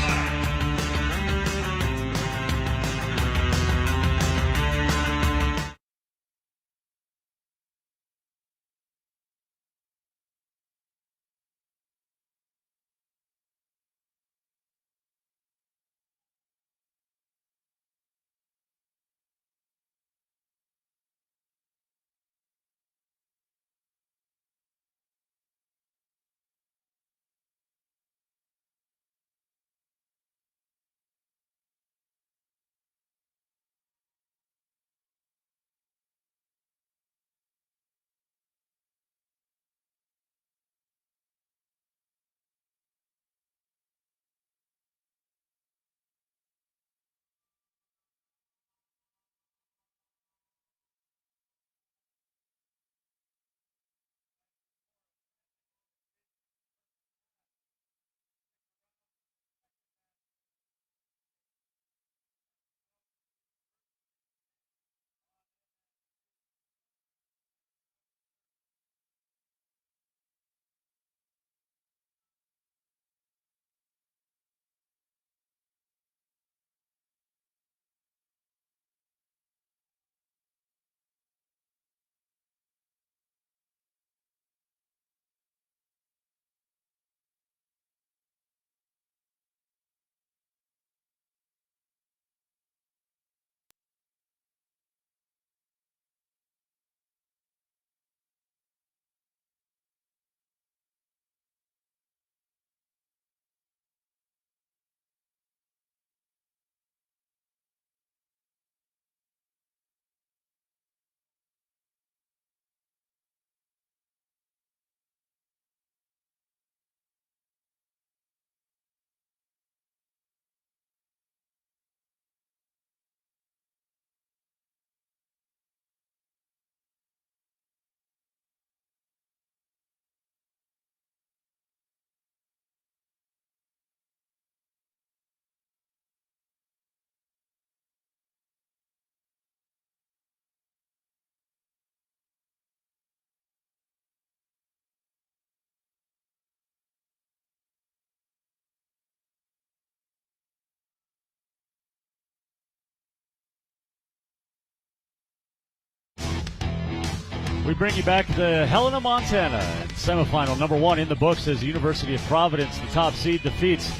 We bring you back to Helena, Montana. Semifinal number 1 in the books as the University of Providence, the top seed, defeats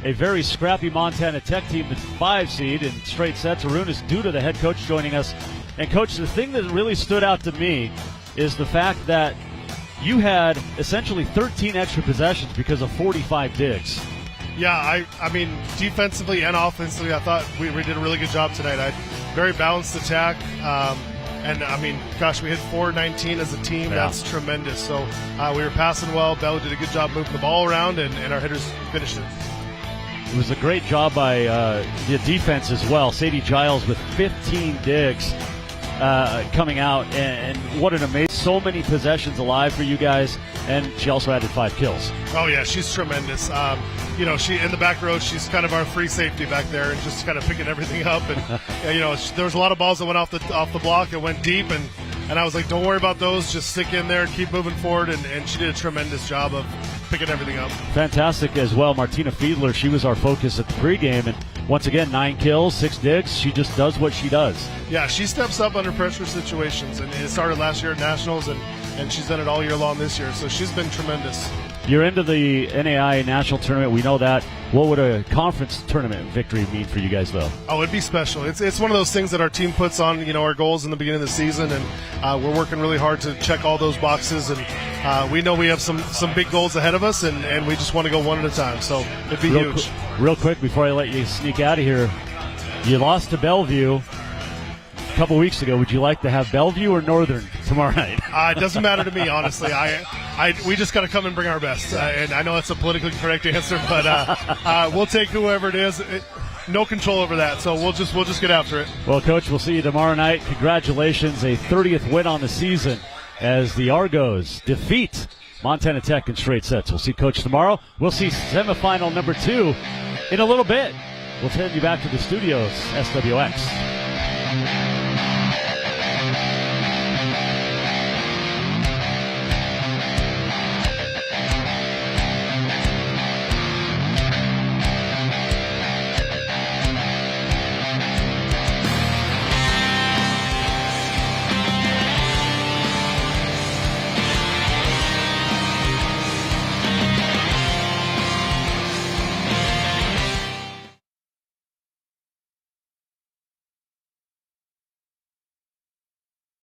a very scrappy Montana Tech team, the 5 seed, in straight sets. Arun is due to the head coach joining us. And, Coach, the thing that really stood out to me is the fact that you had essentially 13 extra possessions because of 45 digs. Yeah, I mean, defensively and offensively, I thought we did a really good job tonight. Very balanced attack. And, I mean, gosh, we hit 419 as a team. Yeah. That's tremendous. So we were passing well. Bell did a good job moving the ball around, and our hitters finished it. It was a great job by the defense as well. Sadie Giles with 15 digs coming out, and what an amazing, so many possessions alive for you guys, and she also added 5 kills. Oh, yeah, she's tremendous. You know, she in the back row, she's kind of our free safety back there and just kind of picking everything up. And, you know, there was a lot of balls that went off the block and went deep, and I was like, don't worry about those. Just stick in there and keep moving forward, and she did a tremendous job of picking everything up. Fantastic as well. Martina Fiedler, she was our focus at the pregame, and once again, 9 kills, 6 digs. She just does what she does. Yeah, she steps up under pressure situations, and it started last year at Nationals, and she's done it all year long this year, so she's been tremendous. You're into the NAI National Tournament. We know that. What would a conference tournament victory mean for you guys, though? Oh, it'd be special. It's one of those things that our team puts on, you know, our goals in the beginning of the season, and we're working really hard to check all those boxes, and we know we have some big goals ahead of us, and we just want to go one at a time, so it'd be huge. Real quick, before I let you sneak out of here, you lost to Bellevue a couple weeks ago. Would you like to have Bellevue or Northern tomorrow night? It doesn't matter to me, honestly. I we just got to come and bring our best. And I know that's a politically correct answer, but we'll take whoever it is. No control over that, so we'll just get after it. Well, Coach, we'll see you tomorrow night. Congratulations, a 30th win on the season as the Argos defeat Montana Tech in straight sets. We'll see Coach tomorrow. We'll see semifinal number 2 in a little bit. We'll send you back to the studios, SWX.